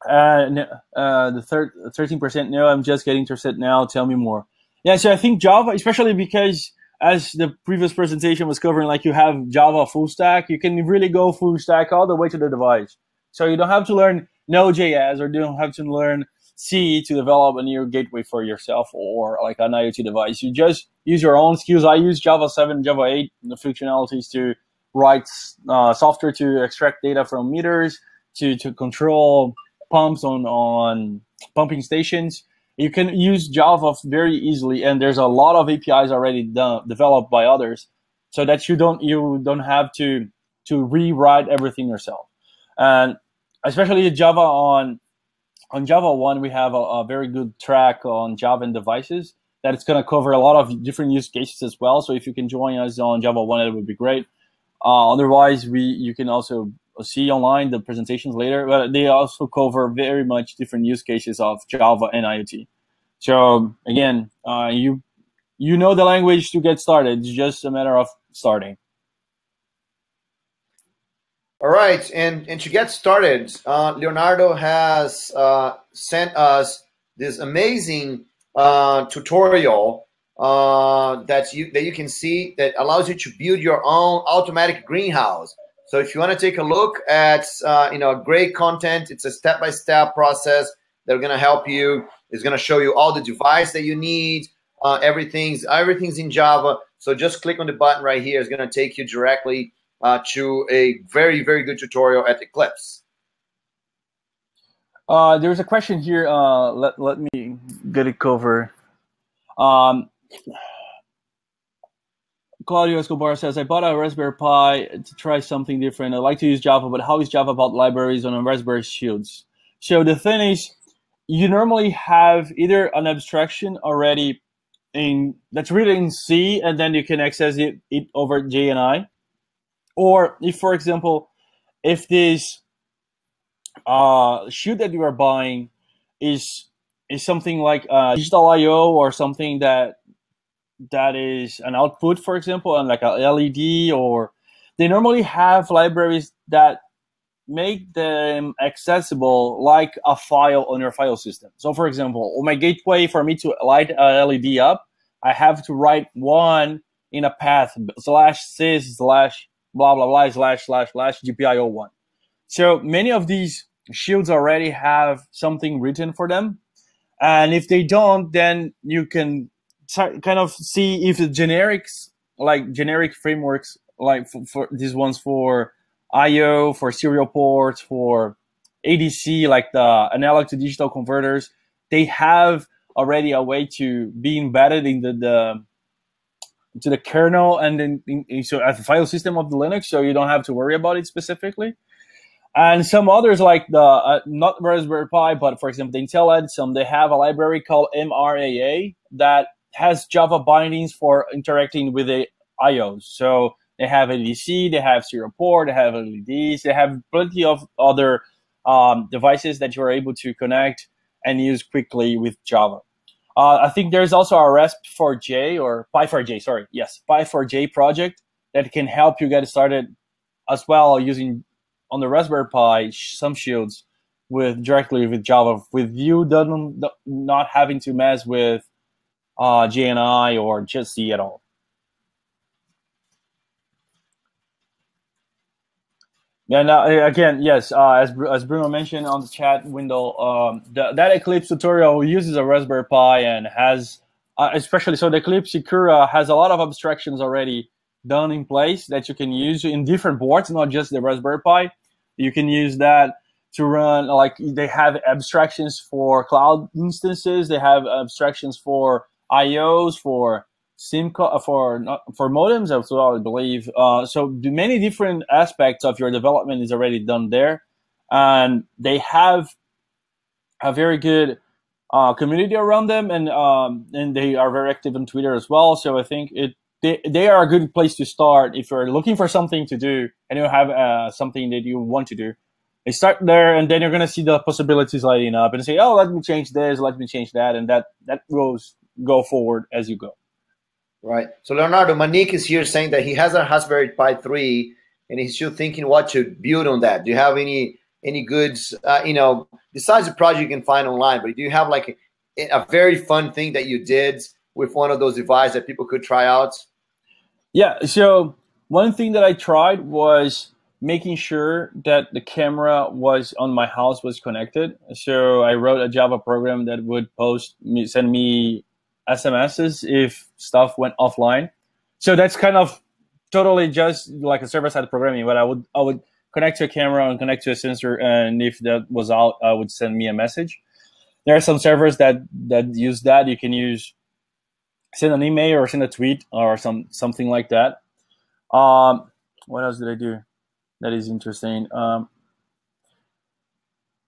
The 13% no, I'm just getting interested now. Tell me more. Yeah, so I think Java, especially because as the previous presentation was covering, like you have Java full stack, you can really go full stack all the way to the device. So you don't have to learn Node.js or you don't have to learn C to develop a new gateway for yourself or like an IoT device. You just use your own skills. I use Java 7, Java 8, the functionalities to write software to extract data from meters, to control pumps on pumping stations. You can use Java very easily, and there's a lot of APIs already developed by others, so that you don't have to rewrite everything yourself. And especially Java on Java 1, we have a very good track on Java and devices that it's going to cover a lot of different use cases as well. So if you can join us on Java 1, it would be great. Otherwise, you can also see online the presentations later, but they also cover very much different use cases of Java and IoT. So again, you know the language to get started. It's just a matter of starting.
All right, and to get started, Leonardo has sent us this amazing tutorial that you can see that allows you to build your own automatic greenhouse. So if you want to take a look at great content, it's a step-by-step process that are going to help you. It's going to show you all the device that you need. Everything's in Java. So just click on the button right here. It's going to take you directly to a very, very good tutorial at Eclipse.
There's a question here. Let me get it covered. Claudio Escobar says, I bought a Raspberry Pi to try something different. I like to use Java, but how is Java about libraries on a Raspberry Shields? So the thing is, you normally have either an abstraction already that's written in C, and then you can access it over JNI. Or if, for example, if this shield that you are buying is something like digital I/O or something that is an output, for example, and like a LED, or they normally have libraries that make them accessible like a file on your file system. So for example, on my gateway, for me to light a LED up, I have to write one in a path /sys/ blah blah blah / GPIO1. So many of these shields already have something written for them, and if they don't, then you can kind of see if the generic frameworks, like for these ones for I/O, for serial ports, for ADC, like the analog to digital converters, they have already a way to be embedded in to the kernel and then so as the file system of the Linux, so you don't have to worry about it specifically. And some others, like the not Raspberry Pi, but for example the Intel Edison, they have a library called MRAA that has Java bindings for interacting with the I/Os. So they have ADC, they have serial port, they have LEDs, they have plenty of other devices that you are able to connect and use quickly with Java. I think there's also a Pi4j or Pi4j, sorry, yes, Pi4j project that can help you get started as well, using on the Raspberry Pi some shields directly with Java, with you not having to mess with JNI or just C at all. And again, yes, as Bruno mentioned on the chat window, that Eclipse tutorial uses a Raspberry Pi and has, especially, so the Eclipse Sakura has a lot of abstractions already done in place that you can use in different boards, not just the Raspberry Pi. You can use that to run, like they have abstractions for cloud instances, they have abstractions for IOs, for for modems as well, I believe. So many different aspects of your development is already done there, and they have a very good community around them, and they are very active on Twitter as well. So I think they are a good place to start if you're looking for something to do and you have something that you want to do. You start there, and then you're going to see the possibilities lighting up and say, oh, let me change this, let me change that, and that go forward as you go.
Right. So Leonardo, Manik is here saying that he has a Raspberry Pi 3 and he's still thinking what to build on that. Do you have any any goods, besides the project you can find online, but do you have like a very fun thing that you did with one of those devices that people could try out?
Yeah, so one thing that I tried was making sure that the camera was on my house was connected. So I wrote a Java program that would send me SMSs if stuff went offline. So that's kind of totally just like a server-side programming, but I would connect to a camera and connect to a sensor, and if that was out, I would send me a message. There are some servers that use that. You can send an email or send a tweet or something like that. What else did I do that is interesting?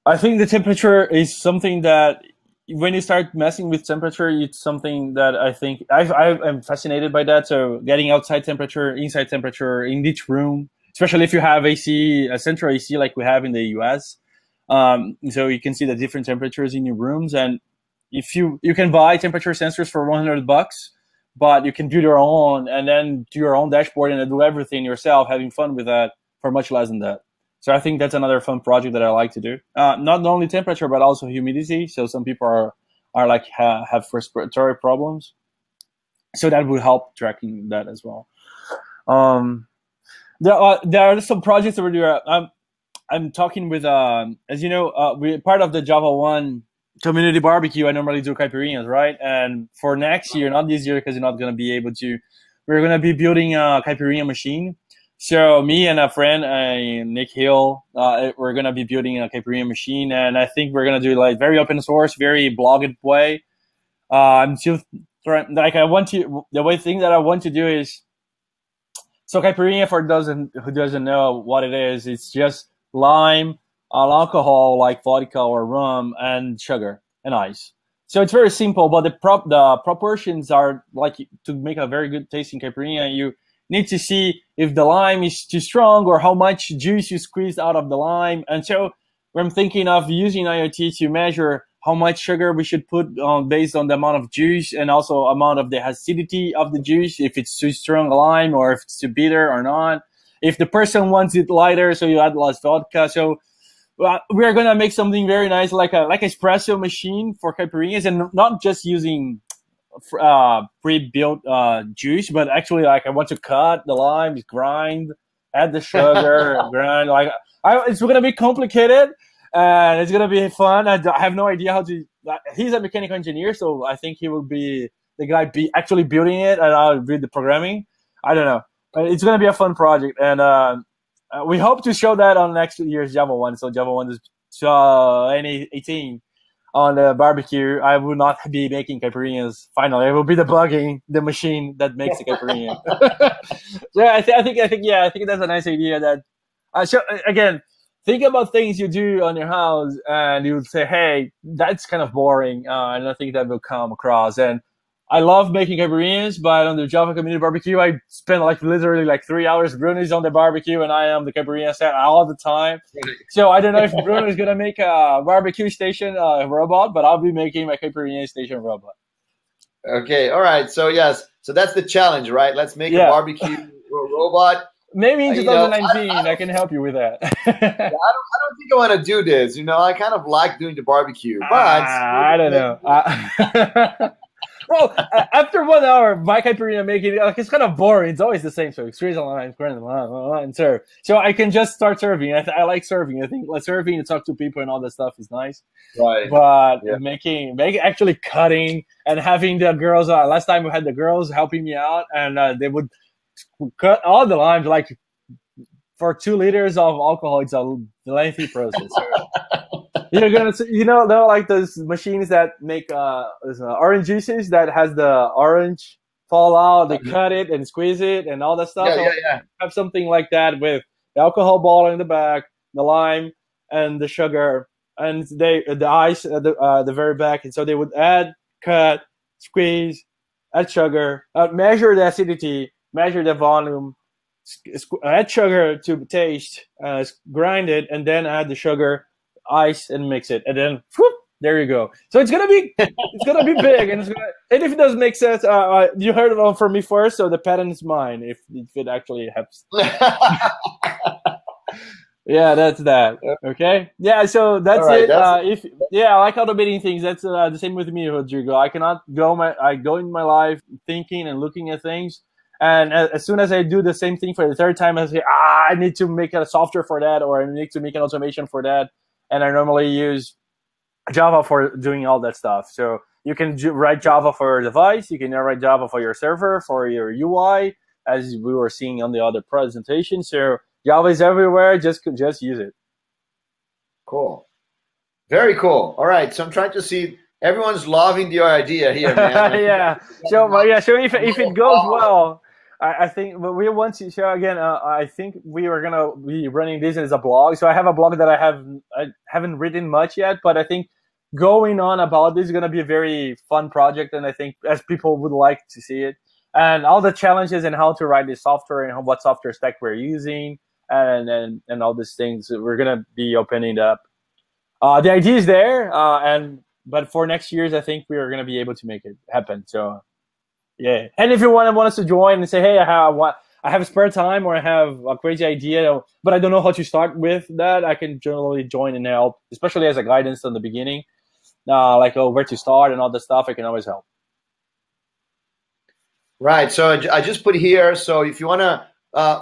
I think the temperature is something that when you start messing with temperature, it's something that I think I'm fascinated by that. So getting outside temperature, inside temperature in each room, especially if you have AC, a central AC like we have in the US. So you can see the different temperatures in your rooms. And if you can buy temperature sensors for $100, but you can build your own and then do your own dashboard and do everything yourself, having fun with that for much less than that. So I think that's another fun project that I like to do. Not only temperature, but also humidity. So some people are like have respiratory problems. So that would help tracking that as well. There are some projects that we're doing. I'm talking with, as you know, we're part of the Java 1 community barbecue. I normally do caipirinhas, right? And for next year, not this year because you're not going to be able to, we're going to be building a caipirinha machine. So me and a friend, Nick Hill, we're going to be building a caipirinha machine. And I think we're going to do like very open source, very blogged way. I'm still trying, like thing that I want to do is, so caipirinha, for who doesn't know what it is, it's just lime, alcohol like vodka or rum, and sugar and ice. So it's very simple, but the proportions are like to make a very good tasting caipirinha. You need to see if the lime is too strong or how much juice you squeezed out of the lime. And so I'm thinking of using IoT to measure how much sugar we should put on based on the amount of juice and also amount of the acidity of the juice, if it's too strong a lime or if it's too bitter or not. If the person wants it lighter, so you add less vodka. So we're going to make something very nice, like espresso machine for caipirinhas, and not just using pre-built juice, but actually like I want to cut the limes, grind, add the sugar, grind. Like it's going to be complicated and it's going to be fun. I have no idea how to. He's a mechanical engineer, so I think he will be the guy actually building it, and I'll read the programming. I don't know. It's going to be a fun project, and we hope to show that on next year's Java 1. So Java 1 is 2018 on the barbecue. I will not be making caipirinhas. Finally, I will be debugging the machine that makes the caipirinha. So I think that's a nice idea. That so again, think about things you do on your house, and you would say, "Hey, that's kind of boring," and I think that will come across. And I love making caipirinhas, but on the Java Community Barbecue, I spend like literally like 3 hours. Bruno's on the barbecue, and I am the caipirinha set all the time. So I don't know if Bruno is gonna make a barbecue station robot, but I'll be making my caipirinha station robot.
Okay, all right. So yes, so that's the challenge, right? Let's make a barbecue robot.
Maybe in 2019, I can help you with that.
I don't think I want to do this. I kind of like doing the barbecue, but
I don't know. Well, after 1 hour, my caipirinha making it's kind of boring. It's always the same. So squeeze a line, and serve. So I can just start serving. I like serving. I think serving and talk to people and all that stuff is nice.
Right.
But making actually cutting and having the girls. Last time we had the girls helping me out, and they would cut all the limes. Like for 2 liters of alcohol, it's a lengthy process. You're gonna, they're like those machines that make orange juices that has the orange fall out. They cut it and squeeze it and all that stuff.
Yeah.
Have something like that with the alcohol bottle in the back, the lime, and the sugar, and the ice at the very back. And so they would add, cut, squeeze, add sugar, measure the acidity, measure the volume, add sugar to taste, grind it, and then add the sugar, ice, and mix it, and then whoop, there you go. So it's gonna be big, and and if it doesn't make sense, you heard it from me first, so the patent is mine if it actually helps. Yeah, that's that. Okay. Yeah, so that's
right,
it. I like automating things. That's the same with me, Rodrigo. I cannot I go in my life thinking and looking at things, and as soon as I do the same thing for the third time, I say, I need to make a software for that, or I need to make an automation for that, and I normally use Java for doing all that stuff. So you can write Java for your device. You can write Java for your server, for your UI, as we were seeing on the other presentation. So Java is everywhere. Just use it.
Cool. Very cool. All right. So I'm trying to see. Everyone's loving the idea here, man.
Yeah. So if it goes well, I think we want to show again. I think we are gonna be running this as a blog. So I have a blog that I haven't written much yet, but I think going on about this is gonna be a very fun project, and I think as people would like to see it, and all the challenges and how to write this software and what software stack we're using, and all these things. We're gonna be opening it up. The idea is there, but for next year's, I think we are gonna be able to make it happen. So. Yeah, and if you want us to join and say, hey, I have spare time or I have a crazy idea, but I don't know how to start with that, I can generally join and help, especially as a guidance in the beginning, like where to start and all the stuff. I can always help.
Right. So I just put here. So if you want to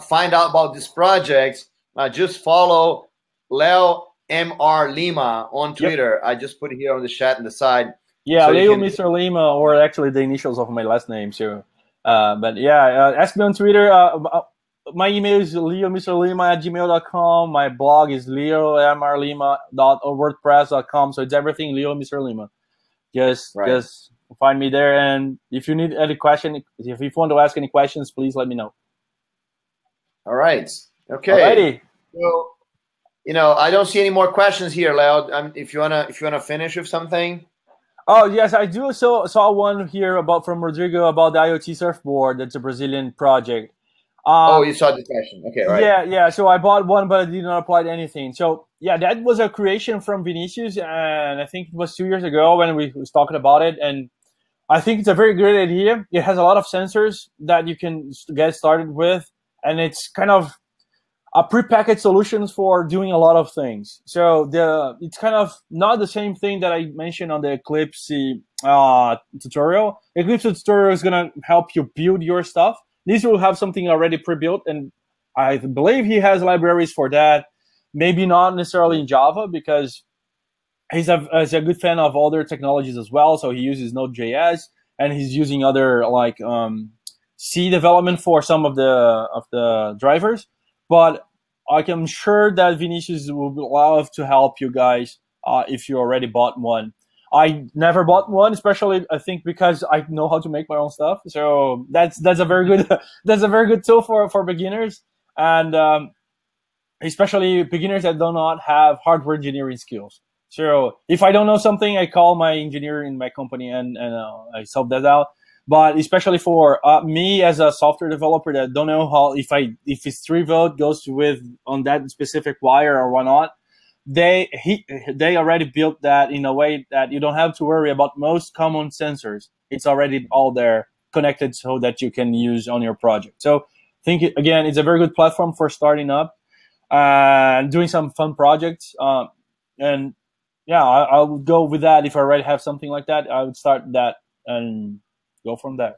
find out about this project, just follow Leo Mr. Lima on Twitter. Yep. I just put it here on the chat on the side.
Yeah, so Leo Mr. Lima, or actually the initials of my last name. So, but yeah, ask me on Twitter. My email is leomrlima@gmail.com. My blog is leomrlima.wordpress.com. So it's everything Leo Mr. Lima. Just find me there. And if you need any question, if you want to ask any questions, please let me know.
All right. Okay.
Alrighty.
So, I don't see any more questions here, Leo. If you wanna finish with something.
Oh, yes, I do. So saw one here from Rodrigo about the IoT surfboard. That's a Brazilian project.
You saw the question. Okay, right.
Yeah. So I bought one, but I did not apply to anything. So yeah, that was a creation from Vinicius, and I think it was 2 years ago when we was talking about it. And I think it's a very great idea. It has a lot of sensors that you can get started with, and it's kind of a prepackaged solutions for doing a lot of things. So it's kind of not the same thing that I mentioned on the Eclipse tutorial. Eclipse tutorial is going to help you build your stuff. This will have something already pre-built, and I believe he has libraries for that. Maybe not necessarily in Java, because he's a good fan of other technologies as well. So he uses Node.js, and he's using other like C development for some of the drivers. But I'm sure that Vinicius will love to help you guys if you already bought one. I never bought one, especially I think because I know how to make my own stuff. So that's a very good that's a very good tool for beginners, and especially beginners that do not have hardware engineering skills. So if I don't know something, I call my engineer in my company and I solve that out. But especially for me as a software developer that don't know how if it's 3-volt goes with on that specific wire or whatnot, they already built that in a way that you don't have to worry about most common sensors. It's already all there connected so that you can use on your project. So I think again, it's a very good platform for starting up and doing some fun projects. And yeah, I would go with that. If I already have something like that, I would start that and go from there.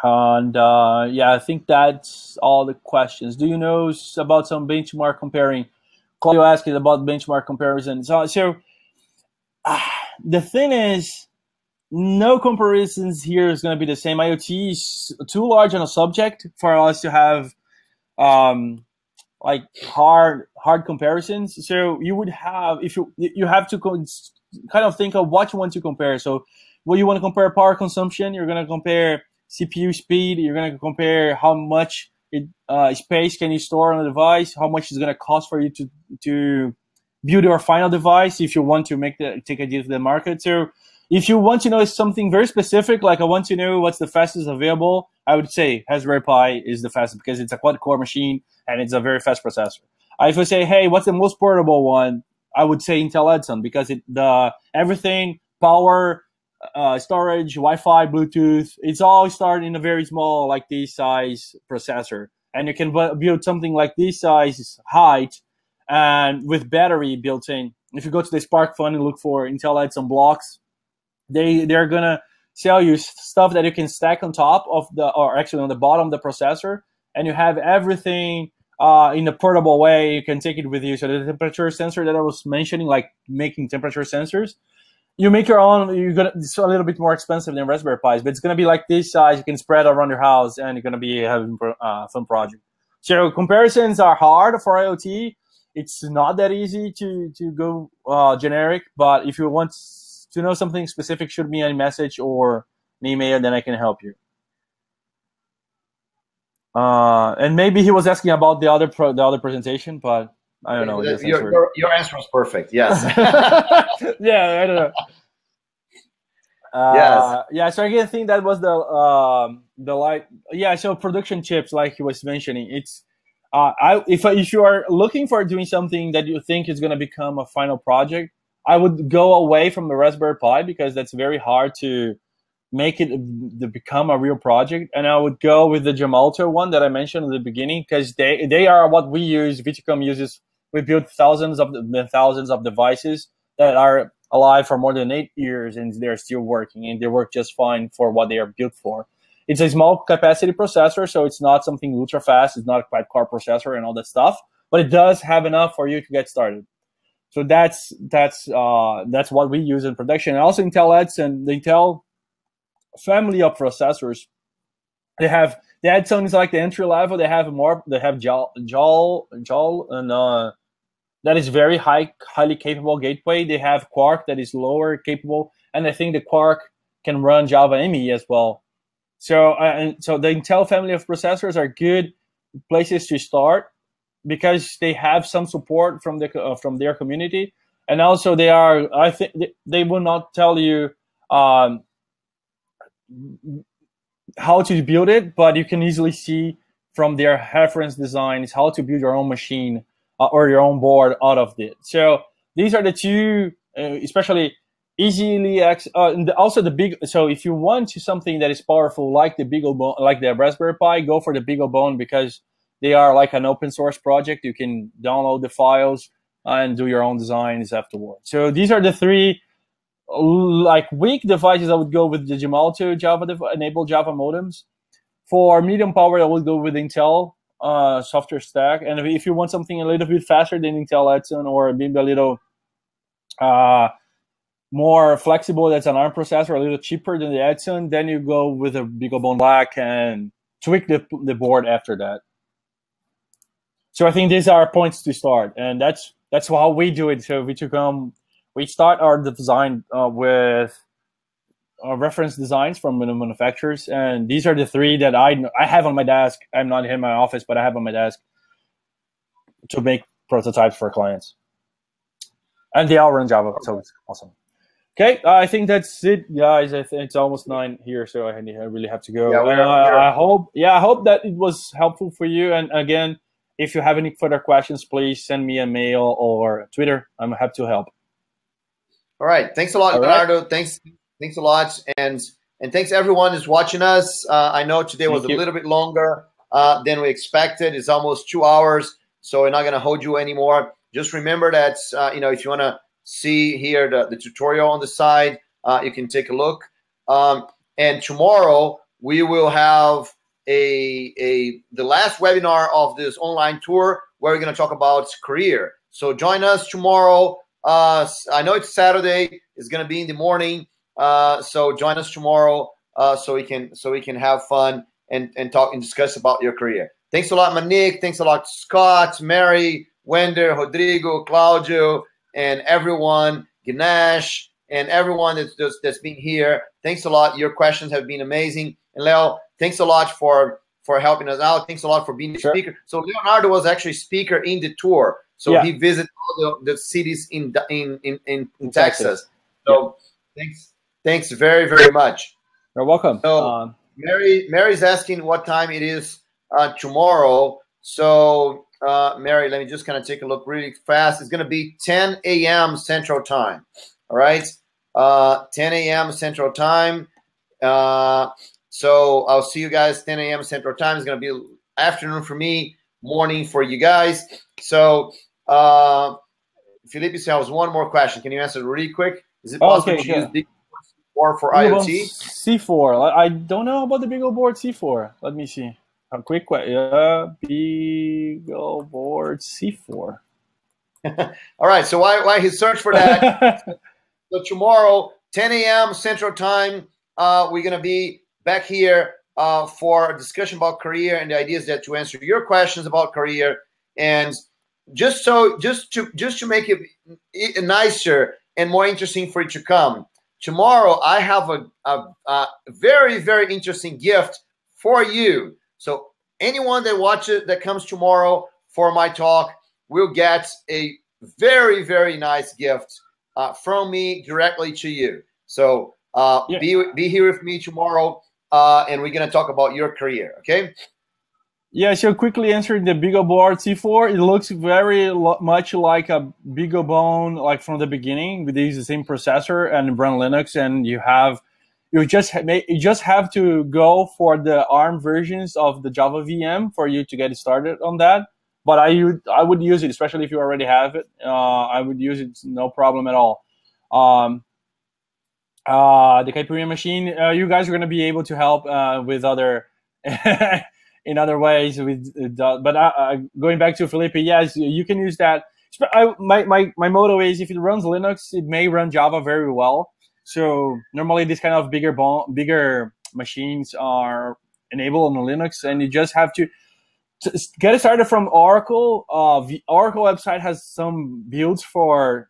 And yeah, I think that's all the questions. Do you know about some benchmark comparing? Claudio asked about benchmark comparison. So the thing is, no comparisons here is going to be the same. IoT is too large on a subject for us to have like hard comparisons. So you would have, if you have to kind of think of what you want to compare. So well, you want to compare power consumption, you're going to compare CPU speed, you're going to compare how much space can you store on the device, how much is going to cost for you to build your final device if you want to take a deal to the market. So if you want to know something very specific, like I want to know what's the fastest available, I would say Raspberry Pi is the fastest because it's a quad-core machine and it's a very fast processor. If I say, hey, what's the most portable one, I would say Intel Edison because everything, power, storage, Wi-Fi, Bluetooth, it's all started in a very small, like this size processor. and you can build something like this size, height, and with battery built in. If you go to the Spark Fund and look for Intel Edison blocks, they're gonna sell you stuff that you can stack on top of or actually on the bottom of the processor, and you have everything in a portable way. You can take it with you. So the temperature sensor that I was mentioning, like making temperature sensors, you make your own. It's a little bit more expensive than Raspberry Pis, but it's gonna be like this size. You can spread around your house, and you're gonna be having fun project. So comparisons are hard for IoT. It's not that easy to go generic, but if you want to know something specific, shoot me a message or an email, then I can help you. And maybe he was asking about the other presentation, but I don't know.
Your answer was perfect. Yes.
Yeah, I don't know.
Yes.
Yeah. So I think that was the light. Yeah. So production chips, like he was mentioning, it's if you are looking for doing something that you think is going to become a final project, I would go away from the Raspberry Pi because that's very hard to make it to become a real project. And I would go with the Gemalto one that I mentioned at the beginning because they are what we use. Viticom uses. We built thousands of devices that are alive for more than 8 years, and they're still working, and they work just fine for what they are built for. It's a small capacity processor, so it's not something ultra fast. It's not a quad-core processor and all that stuff, but it does have enough for you to get started. So that's what we use in production. And also Intel Edison, the Intel family of processors, they have the Edison is like the entry level. They have JAL and that is very highly capable gateway. They have Quark that is lower capable, and I think the Quark can run Java ME as well. So so the Intel family of processors are good places to start because they have some support from their community, and also they are. I think they will not tell you how to build it, but you can easily see from their reference designs how to build your own machine or your own board out of it. So these are the two, especially easily and also the big. So if you want something that is powerful like the BeagleBone, like the Raspberry Pi, go for the BeagleBone because they are like an open source project. You can download the files and do your own designs afterwards. So these are the three like weak devices. I would go with the Gemalto enabled Java modems. For medium power, I would go with Intel software stack. And if you want something a little bit faster than Intel Edison or maybe a little more flexible, that's an ARM processor, a little cheaper than the Edison, then you go with a BeagleBone Black and tweak the board after that. So I think these are points to start, and that's how we do it. So we start our design with reference designs from manufacturers, and these are the three that I have on my desk. I'm not in my office, but I have on my desk to make prototypes for clients, and they all run Java, so it's awesome. Okay, I think that's it, guys. I think it's almost 9 here, so I really have to go. Yeah, I hope that it was helpful for you. And again, if you have any further questions, please send me a mail or Twitter. I'm happy to help.
All right, thanks a lot, Leonardo. Thanks a lot, and thanks everyone who's watching us. I know today was a little bit longer than we expected. It's almost 2 hours, so we're not going to hold you anymore. Just remember that if you want to see here the tutorial on the side, you can take a look. And tomorrow we will have the last webinar of this online tour where we're going to talk about career. So join us tomorrow. I know it's Saturday. It's going to be in the morning. So join us tomorrow so we can have fun and talk and discuss about your career. Thanks a lot, Manik. Thanks a lot, Scott, Mary, Wender, Rodrigo, Claudio, and everyone, Ganesh, and everyone that's been here. Thanks a lot. Your questions have been amazing. And Leo, thanks a lot for helping us out. Thanks a lot for being the speaker. So Leonardo was actually speaker in the tour. So he visited all the cities in Texas. So thanks very, very much.
You're welcome.
So Mary's asking what time it is tomorrow. So Mary, let me just kind of take a look really fast. It's going to be 10 a.m. Central Time. All right, 10 a.m. Central Time. So I'll see you guys 10 a.m. Central Time. It's going to be afternoon for me, morning for you guys. So Felipe has one more question. Can you answer really quick? Is it possible to use BeagleBoard C4 for IoT?
C4. I don't know about the BeagleBoard C4. Let me see. A quick question. BeagleBoard C4.
All right. So why he search for that? So tomorrow, 10 a.m. Central Time, we're gonna be back here for a discussion about career, and the idea is that to answer your questions about career, and just to make it nicer and more interesting for you to come. Tomorrow, I have a very, very interesting gift for you. So anyone that watches, that comes tomorrow for my talk, will get a very, very nice gift from me directly to you. So be here with me tomorrow, and we're going to talk about your career, okay?
Yeah, so quickly answering the BeagleBoard C4, it looks very much like a BeagleBone, like from the beginning. They use the same processor and run Linux, and you just have to go for the ARM versions of the Java VM for you to get started on that. But I would use it, especially if you already have it. I would use it, no problem at all. The Caipirinha machine, you guys are going to be able to help with other in other ways. But going back to Felipe, yes, you can use that. My motto is, if it runs Linux, it may run Java very well. So normally these kind of bigger machines are enabled on Linux, and you just have to get started from Oracle. The Oracle website has some builds for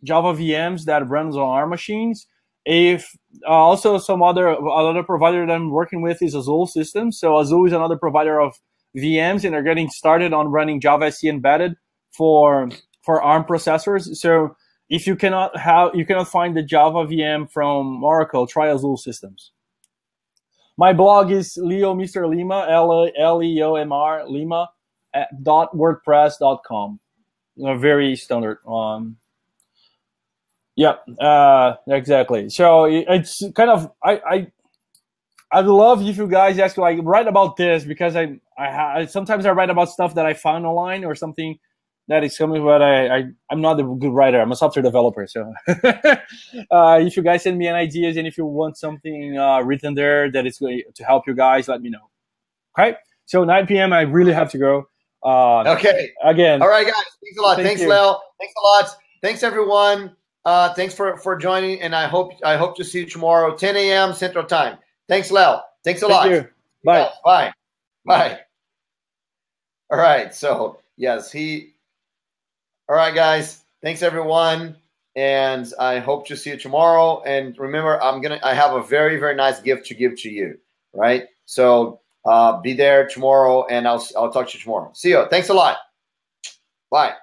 Java VMs that runs on our machines. If also another provider that I'm working with is Azul Systems. So Azul is another provider of VMs, and they're getting started on running Java SE embedded for ARM processors. So if you cannot find the Java VM from Oracle, try Azul Systems. My blog is Leo Mr. Lima, LEOMR Lima .wordpress.com. Very standard. Yeah, exactly. So it's kind of I'd love if you guys ask, like, write about this, because I sometimes I write about stuff that I found online or something that is coming, but I'm not a good writer. I'm a software developer. So if you guys send me any ideas, and if you want something written there that is going to help you guys, let me know. Okay. So 9 p.m. I really have to go.
Okay.
Again.
All right, guys. Thanks a lot. Thanks, Leo. Thanks a lot. Thanks, everyone. Thanks for joining, and I hope to see you tomorrow, 10 a.m. Central Time. Thanks, Leo. Thanks a lot.
Thank you. Bye.
Bye. Bye. All right. So yes, all right, guys. Thanks, everyone, and I hope to see you tomorrow. And remember, I have a very, very nice gift to give to you. Right. So be there tomorrow, and I'll talk to you tomorrow. See you. Thanks a lot. Bye.